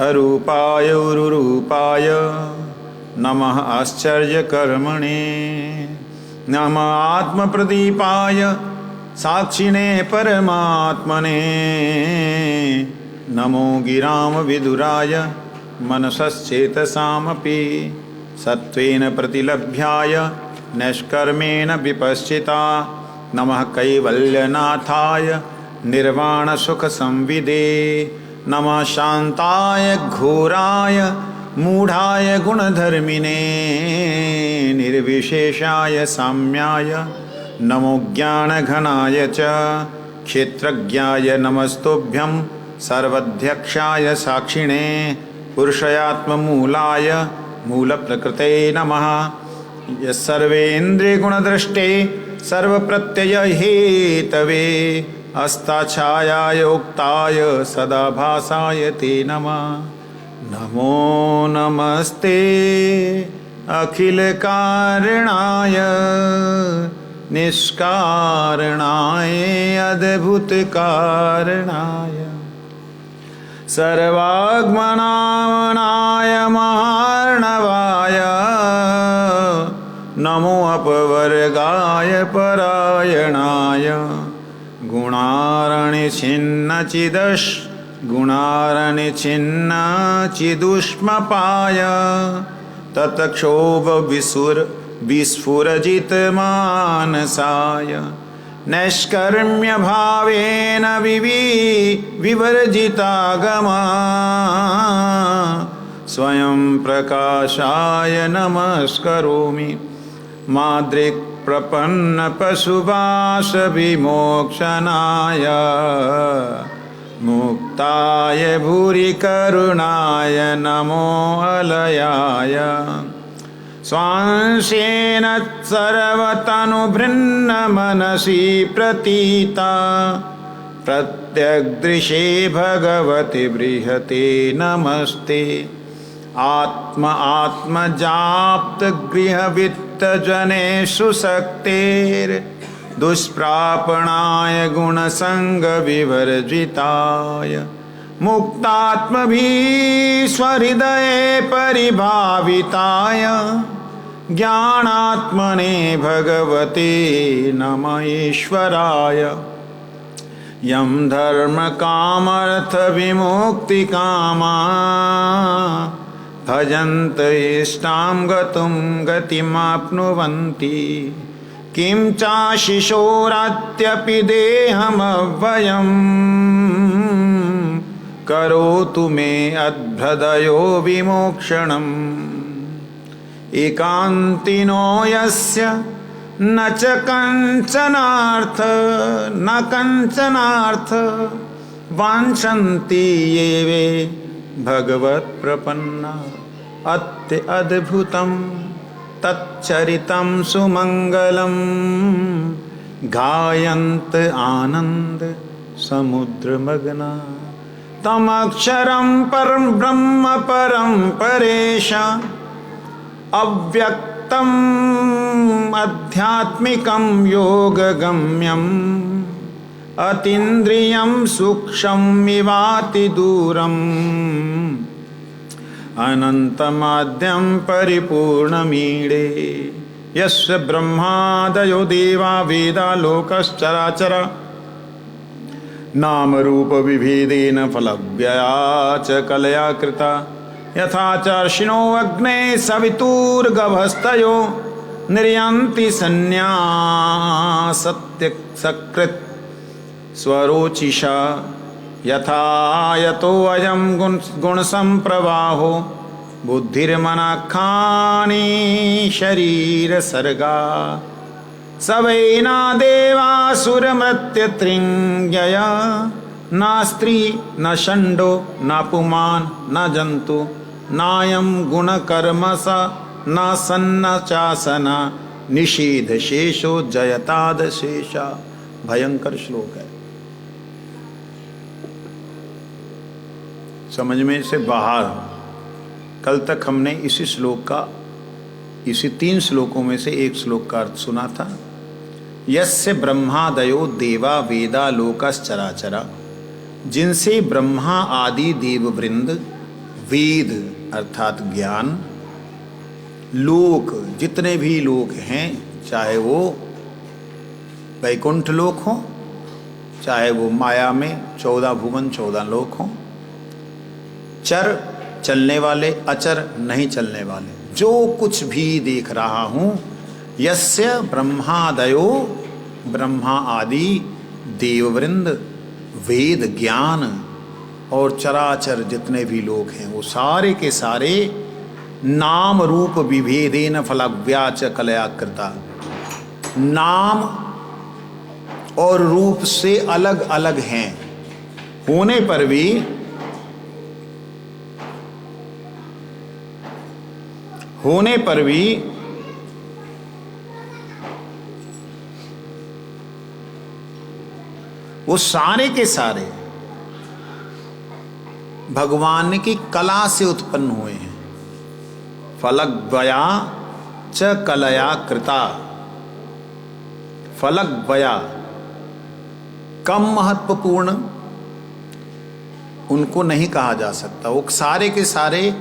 अरूपाय उरुरूपाय नमः आश्चर्यकर्मणे नमः आत्मप्रदीपाय साक्षिणे परमात्मने नमो गिराम विदुराय मनसश्चेतसामपि सत्त्वेन प्रतिलभ्याय नैष्कर्मेण विपश्चिता नमः कैवल्यनाथाय निर्वाणसुखसंविदे नमः शान्ताय घोराय मूढ़ाय गुणधर्मिने निर्विशेषाय साम्याय नमो ज्ञानघनाय च क्षेत्रज्ञाय नमस्तुभ्यं सर्वध्यक्षाय साक्षिणे पुरुषयात्ममूलाय मूलप्रकृते नमः सर्वेन्द्रियगुणदृष्टे सर्वप्रत्ययहेतवे अस्ताच्छायाय उक्ताय सदाभासाय ते नमः नमो नमस्ते अखिलकारणाय निष्कारणाय अद्भुतकारणाय सर्वागमनाय महार्णवाय नमो अपवर्गाय परायणाय गुणारणिछिन्नचिदुष्मपाय तत्क्षोभ विस्फुरजितमानसाय नैष्कर्म्य भावेन विवर्जितागमा स्वयं प्रकाशाय नमस्करोमि माद्रिक् प्रपन्न पशुभाष विमोक्षणाय मुक्ताय भूरि करुणाय नमो अलयाय स्वांशेन सर्वतनुभृन्न मनसि प्रतीता प्रत्यग्दृशे भगवति बृहते नमस्ते आत्मजाप्त गृहवित्तजनेषु शक्तेर्दुष्प्रापणाय गुणसंग विवर्जिताय मुक्तात्मभिः स्वहृदये परिभाविताय ज्ञानात्मने भगवते नमः ईश्वराय यं धर्मकामर्थ विमुक्तिकामा भजन्त इष्टां गतुं गतिमाप्नुवन्ति किं चाशिशोरात्यपि देहमव्ययम् करोतु मे अद्भदयो विमोक्षणम् एकान्तिनो यस्य न च कञ्चनार्थ वाञ्छन्ति ये वे भगवत्प्रपन्ना अत्य अद्भुतं तच्चरितं सुमंगलं गायन्त आनन्द समुद्रमग्ना तमक्षरं परं ब्रह्म परं परेश अव्यक्तम् आध्यात्मिकं योगगम्यम् अतीन्द्रियं सूक्ष्ममिवाति दूरम् अनन्तमाद्यं परिपूर्णमीडे यस्य ब्रह्मादयो देवा वेदा लोकश्चराचर नाम रूप विभेदेन फलव्यया च कलया कृता यथा चार्षिणो अग्ने सवितुर्गभस्तयो निर्यन्ति सन्न्यासत्य सकृत् स्वरोचिषा यथा यतो अयं गुणसंप्रवाहो बुद्धिर्मनाखानि शरीर सर्गा सवैना देवासुरमृत्यत्रिंजया न स्त्री न षण्डो न पुमान् न जन्तु नायं गुणकर्मस न सन्न चासना निषेध शेषो जयताद शेषा। भयंकर श्लोक है, समझ में से बाहर। कल तक हमने इसी श्लोक का, इसी 3 श्लोकों में से एक श्लोक का अर्थ सुना था। यस्य ब्रह्मादयो देवा वेदा लोकश्चराचरा, जिनसे ब्रह्मा आदि देववृंद, वेद अर्थात ज्ञान, लोक जितने भी लोक हैं, चाहे वो वैकुंठ लोक हो, चाहे वो माया में 14 भुवन 14 लोक हो, चर चलने वाले, अचर नहीं चलने वाले, जो कुछ भी देख रहा हूँ, यस्य ब्रह्मादयो, ब्रह्मा आदि देववृंद, वेद ज्ञान और चराचर जितने भी लोग हैं, वो सारे के सारे नाम रूप विभेदेन फलव्याच कलया कृता, नाम और रूप से अलग अलग हैं, होने पर भी वो सारे के सारे भगवान की कला से उत्पन्न हुए हैं। फलग्वया च कलया कृता, फलग्वया कम महत्वपूर्ण उनको नहीं कहा जा सकता। वो सारे के सारे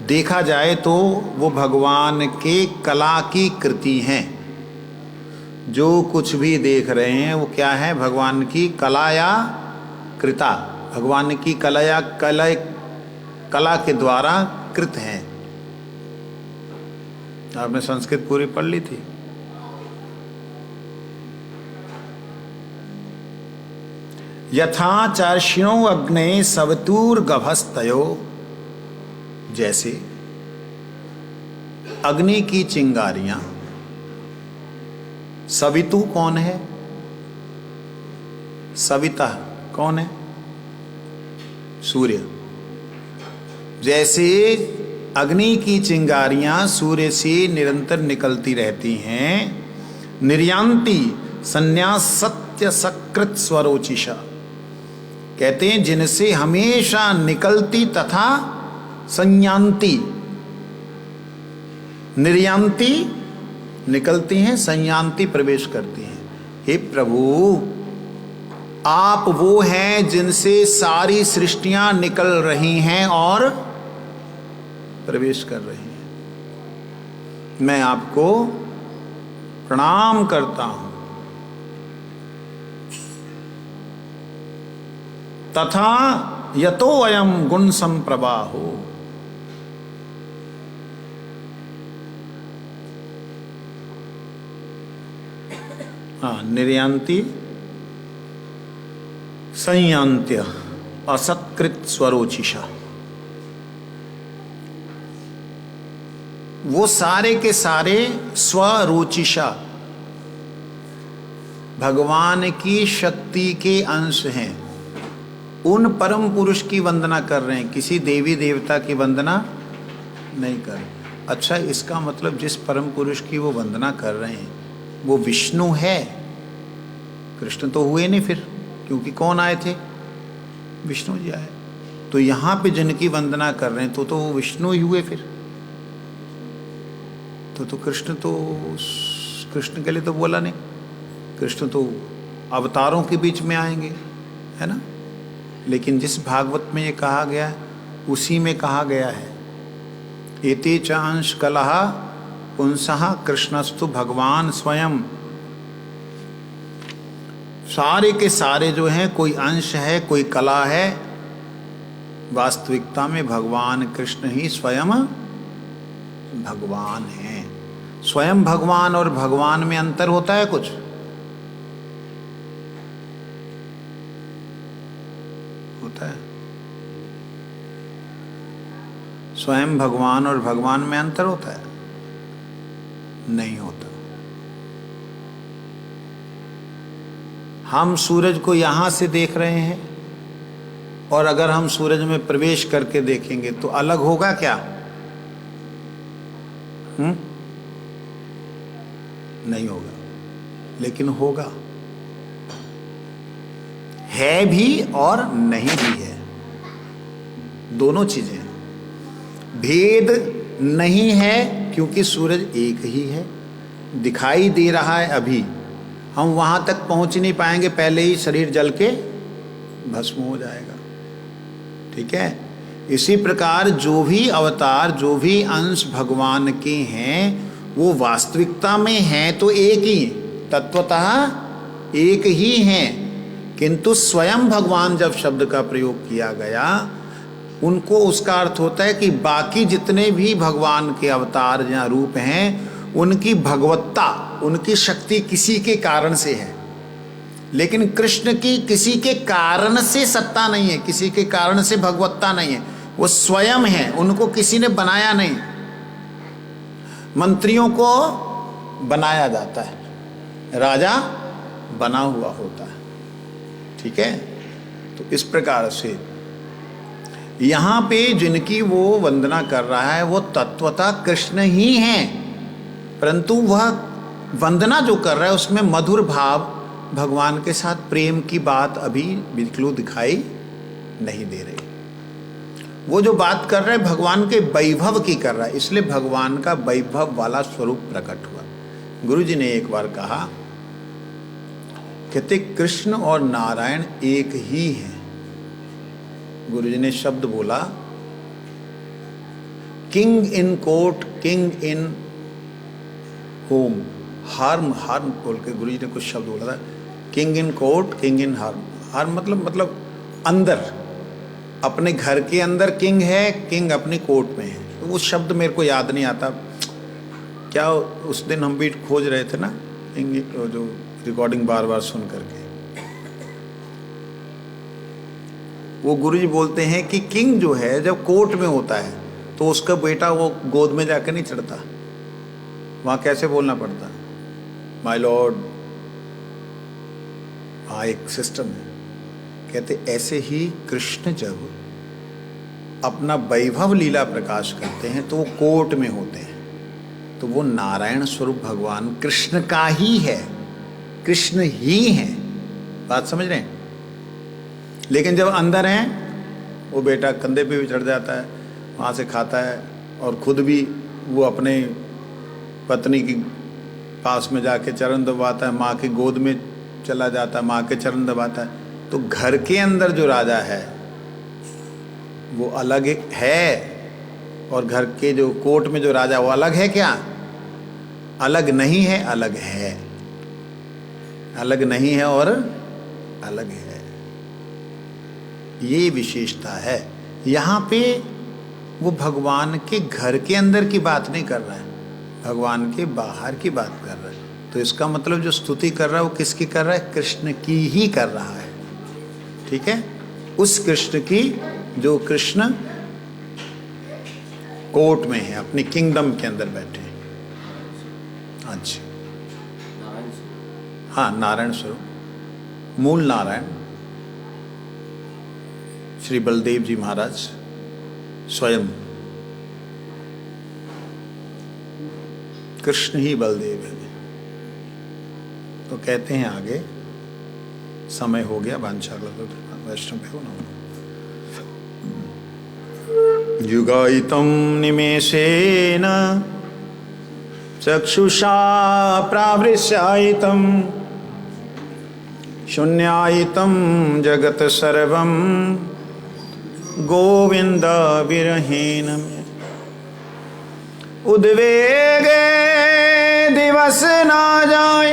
देखा जाए तो वो भगवान के कला की कृति हैं। जो कुछ भी देख रहे हैं वो क्या है? भगवान की कला या कृता, भगवान की कला या कला के द्वारा कृत हैं। आपने संस्कृत पूरी पढ़ ली थी। यथा चार्षिणो अग्ने सवतुर्गभस्तयो, जैसे अग्नि की चिंगारियां। सवितु कौन है? सविता कौन है? सूर्य। जैसे अग्नि की चिंगारियां सूर्य से निरंतर निकलती रहती हैं, निर्यांति संन्यास सत्य सकृत स्वरोचिषा, कहते हैं जिनसे हमेशा निकलती तथा संयांति, निर्यांति निकलती हैं, संयांति प्रवेश करती हैं। हे प्रभु, आप वो हैं जिनसे सारी सृष्टियां निकल रही हैं और प्रवेश कर रही हैं। मैं आपको प्रणाम करता हूं। तथा यतो अयम गुण संप्रवाहो, निर्यांति संयांत्य असत्कृत स्वरोचिषा, वो सारे के सारे स्वरोचिषा भगवान की शक्ति के अंश हैं। उन परम पुरुष की वंदना कर रहे हैं, किसी देवी देवता की वंदना नहीं कर रहे। अच्छा, इसका मतलब जिस परम पुरुष की वो वंदना कर रहे हैं वो विष्णु है? कृष्ण तो हुए नहीं फिर, क्योंकि कौन आए थे? विष्णु जी आए। तो यहाँ पे जिनकी वंदना कर रहे हैं तो वो विष्णु ही हुए फिर। तो कृष्ण के लिए तो बोला नहीं। कृष्ण तो अवतारों के बीच में आएंगे, है ना। लेकिन जिस भागवत में ये कहा गया है उसी में कहा गया है, एते च अंश कलहा पुंसः कृष्णस्तु भगवान स्वयं। सारे के सारे जो हैं कोई अंश है, कोई कला है, वास्तविकता में भगवान कृष्ण ही स्वयं भगवान हैं। स्वयं भगवान और भगवान में अंतर होता है कुछ? होता है? स्वयं भगवान और भगवान में अंतर होता है? नहीं होता। हम सूरज को यहां से देख रहे हैं और अगर हम सूरज में प्रवेश करके देखेंगे तो अलग होगा क्या? नहीं होगा, लेकिन होगा, है भी और नहीं भी है, दोनों चीजें। भेद नहीं है क्योंकि सूरज एक ही है, दिखाई दे रहा है। अभी हम वहां तक पहुंच नहीं पाएंगे, पहले ही शरीर जल के भस्म हो जाएगा। ठीक है? इसी प्रकार जो भी अवतार, जो भी अंश भगवान के हैं, वो वास्तविकता में हैं तो एक ही, तत्वतः एक ही हैं, किंतु स्वयं भगवान जब शब्द का प्रयोग किया गया, उनको उसका अर्थ होता है कि बाकी जितने भी भगवान के अवतार या रूप हैं, उनकी भगवत्ता, उनकी शक्ति किसी के कारण से है, लेकिन कृष्ण की किसी के कारण से सत्ता नहीं है, किसी के कारण से भगवत्ता नहीं है, वो स्वयं है, उनको किसी ने बनाया नहीं। मंत्रियों को बनाया जाता है, राजा बना हुआ होता है। ठीक है? तो इस प्रकार से यहां पे जिनकी वो वंदना कर रहा है वो तत्वतः कृष्ण ही हैं, परंतु वह वंदना जो कर रहा है उसमें मधुर भाव, भगवान के साथ प्रेम की बात अभी बिल्कुल दिखाई नहीं दे रही। वो जो बात कर रहा है भगवान के वैभव की कर रहा है, इसलिए भगवान का वैभव वाला स्वरूप प्रकट हुआ। गुरु जी ने एक बार कहा, कहते कृष्ण और नारायण एक ही हैं। गुरु जी ने शब्द बोला, king in court, king in home, harm, harm बोल के गुरु जी ने कुछ शब्द बोला था, king in court, king in harm. Harm मतलब अंदर, अपने घर के अंदर किंग है, किंग अपनी कोर्ट में है। तो वो शब्द मेरे को याद नहीं आता क्या, उस दिन हम भी खोज रहे थे ना, जो रिकॉर्डिंग बार बार सुन करके, वो गुरुजी बोलते हैं कि किंग जो है जब कोर्ट में होता है तो उसका बेटा वो गोद में जाकर नहीं चढ़ता, वहां कैसे बोलना पड़ता, माय लॉर्ड। वहां एक सिस्टम है। कहते ऐसे ही कृष्ण जब अपना वैभव लीला प्रकाश करते हैं तो वो कोर्ट में होते हैं, तो वो नारायण स्वरूप भगवान कृष्ण का ही है, कृष्ण ही है। बात समझ रहे हैं? लेकिन जब अंदर हैं, वो बेटा कंधे पे भी चढ़ जाता है, वहाँ से खाता है, और खुद भी वो अपने पत्नी की पास में जाके चरण दबाता है, माँ की गोद में चला जाता है, माँ के चरण दबाता है। तो घर के अंदर जो राजा है वो अलग है, और घर के जो कोर्ट में जो राजा वो अलग है क्या? अलग नहीं है, अलग है। अलग नहीं है और अलग है, ये विशेषता है। यहाँ पे वो भगवान के घर के अंदर की बात नहीं कर रहा है, भगवान के बाहर की बात कर रहा है। तो इसका मतलब जो स्तुति कर रहा है वो किसकी कर रहा है? कृष्ण की ही कर रहा है। ठीक है? उस कृष्ण की जो कृष्ण कोर्ट में है, अपनी किंगडम के अंदर बैठे हैं। अच्छा, हाँ, नारायण स्वरूप, मूल नारायण श्री बलदेव जी महाराज स्वयं कृष्ण ही बलदेव है। तो कहते हैं आगे, समय हो गया, वैष्णव हो ना, युगायितं निमेषेन चक्षुषा प्रावृश्यायितं शून्यायितं जगत् सर्वं गोविंद विरहीन उद्वेगे पास ना जाए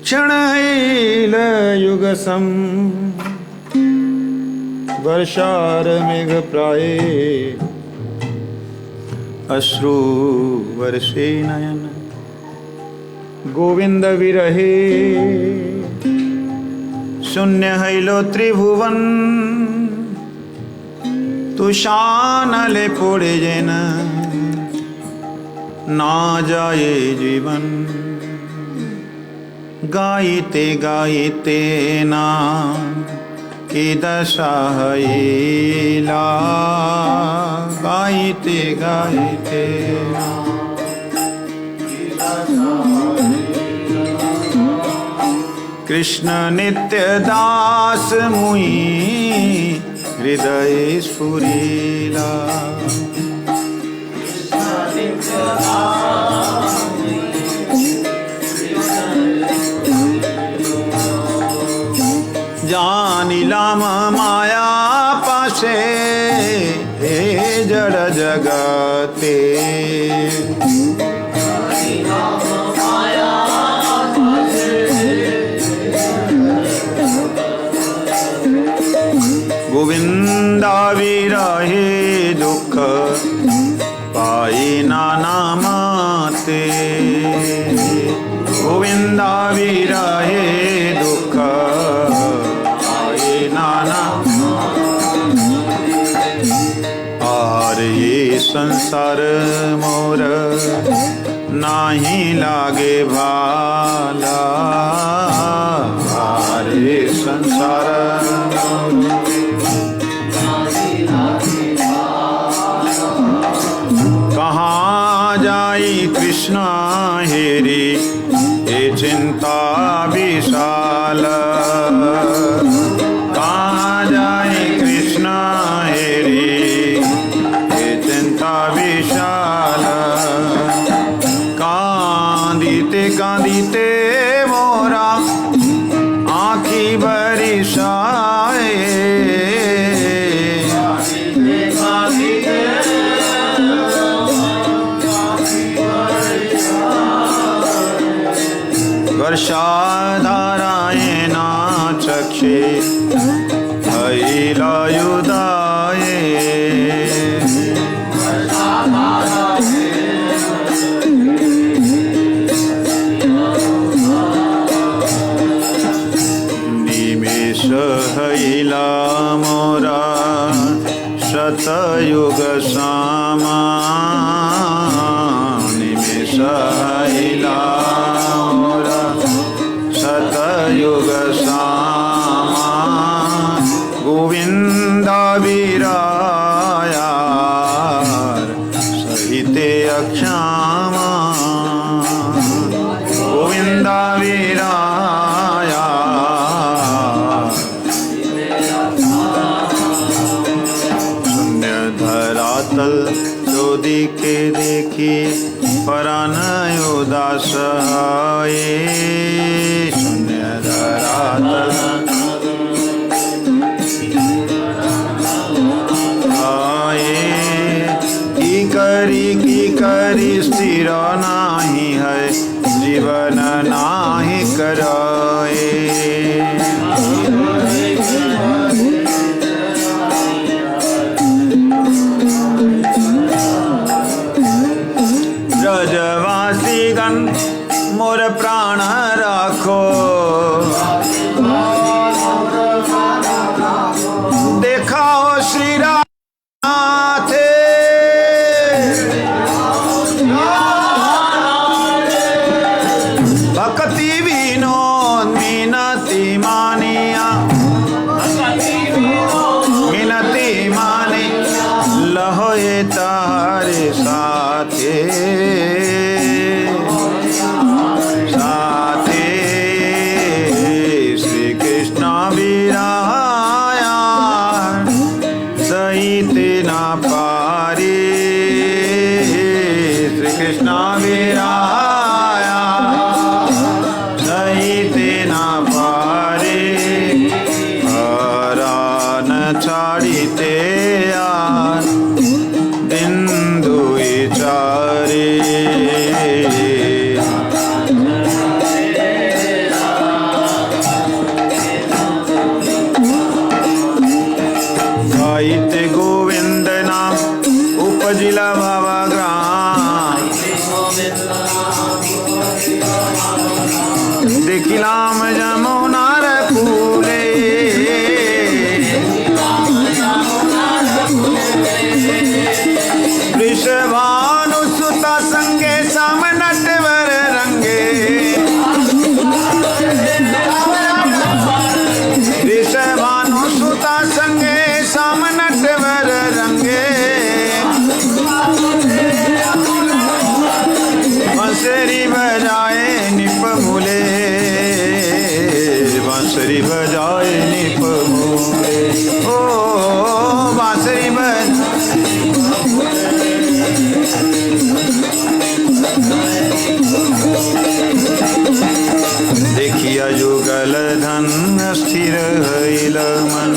क्षणैल युग सम वर्षार मेघ प्राये अश्रु वर्षे नयन गोविंद विरहे शून्य हैलो त्रिभुवन तुषानले पोड़े जेन ना जाए जीवन गाइते गाइते नाम की दशा हैला गाइते गाइते कृष्ण नित्य दास मुई हृदय स्फुरीला जानिलाम माया पाशे हे जड़ जगते गोविंदा विरहे दुख पाई नाना माते गोविंदा विरहे दुख पाई नाना और ये संसार मोर नाही लागे भाला और ये संसार कहाँ जाई कृष्णा हेरी ये चिंता विशाल कहाँ जाई कृष्णा हेरी ये चिंता विशाल कांदीते कांदीते मोरा आँखी बरिशाए वर्षाधाराए नाचक्षे हैलायुधाये निमेष हैला मोरा शतयुग सामा निमेष हैला युग सामा गोविंदा विराया सहिते अक्षामा गोविंदा विराया शून्य धरातल जो दिखे देखी परान उदास आए की करी स्थिर नाही है जीवन नाही कराए ब्रजवासी गण मोर प्राण राखो देखाओ श्री राम भक्ति विनोद मिनति मानिया मिनति माने लहोए तारे साथे साथे श्री कृष्ण विराया सहित ना पारे श्री कृष्ण विराया छाड़ीते यार दिन दुई चारे नवग्राम देखिलाम जमुनार कूले वृषभानुसुता संगे श्याम नटवर रंगे वृषभानुसुता संगे श्याम नटवर रंगे बांसुरी बजाए निप मूले बांसुरी बजाए निप मूले ओ बांसुरी देखिया युगल धन स्थिर हईल मन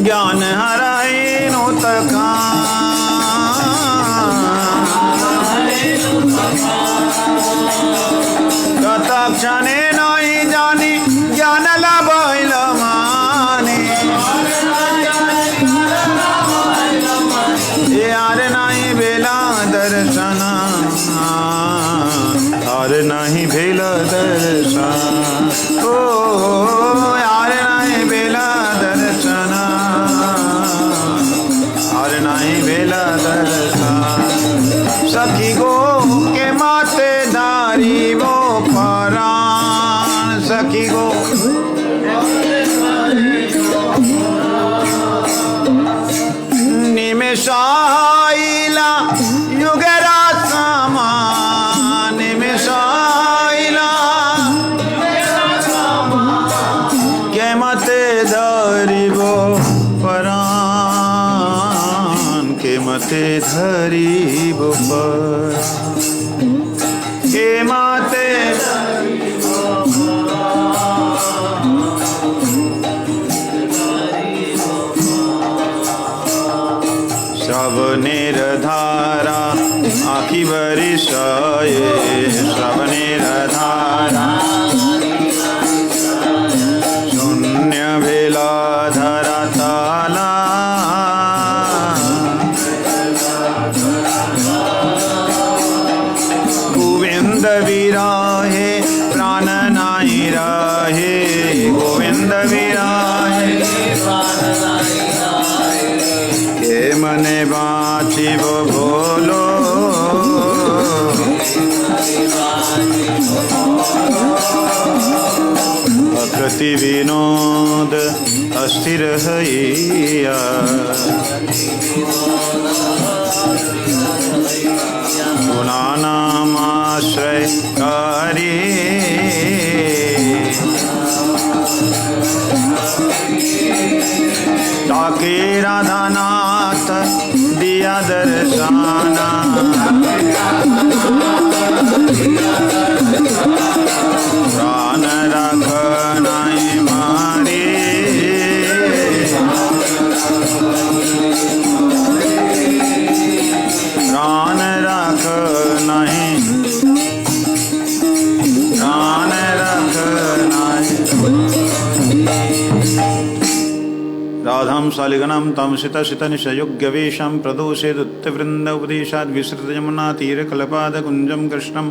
ज्ञान हराए नोतका तत्क्षणे नहीं जानी ज्ञान लाभैल माने यार नहीं बेला दर्शन यार नहीं भेल दर्शन ओ यार नहीं बेला दर्शन यार नहीं भेला दर्शन सखी गो के माते दारी वो परान सखी गो निमेषाइला युगरा समान निमेषाइला के मते धरिबो परान के मते धरिबो परान के मते श्रवणेर धारा आखि बरिसाए श्रवणेर धारा शून्य भेला धरा ताला गोविंद विराहे प्राण नाही राहे गोविंद विराहे के मने बाँचिब बोलो प्रकृति विनोद अस्थिर हैया गुणानामाश्रय कारी ताके राधानाथ दिया दर्शाना प्राण रख नहीं मारे प्राण रख नहीं प्राण रख नहीं राधाम शालिगणम तम शित शित निशयोग्य वेशम प्रदोषेदुत्तवृंद उपदेशाद विसृत यमुना तीर कलपाद कुंजम कृष्णम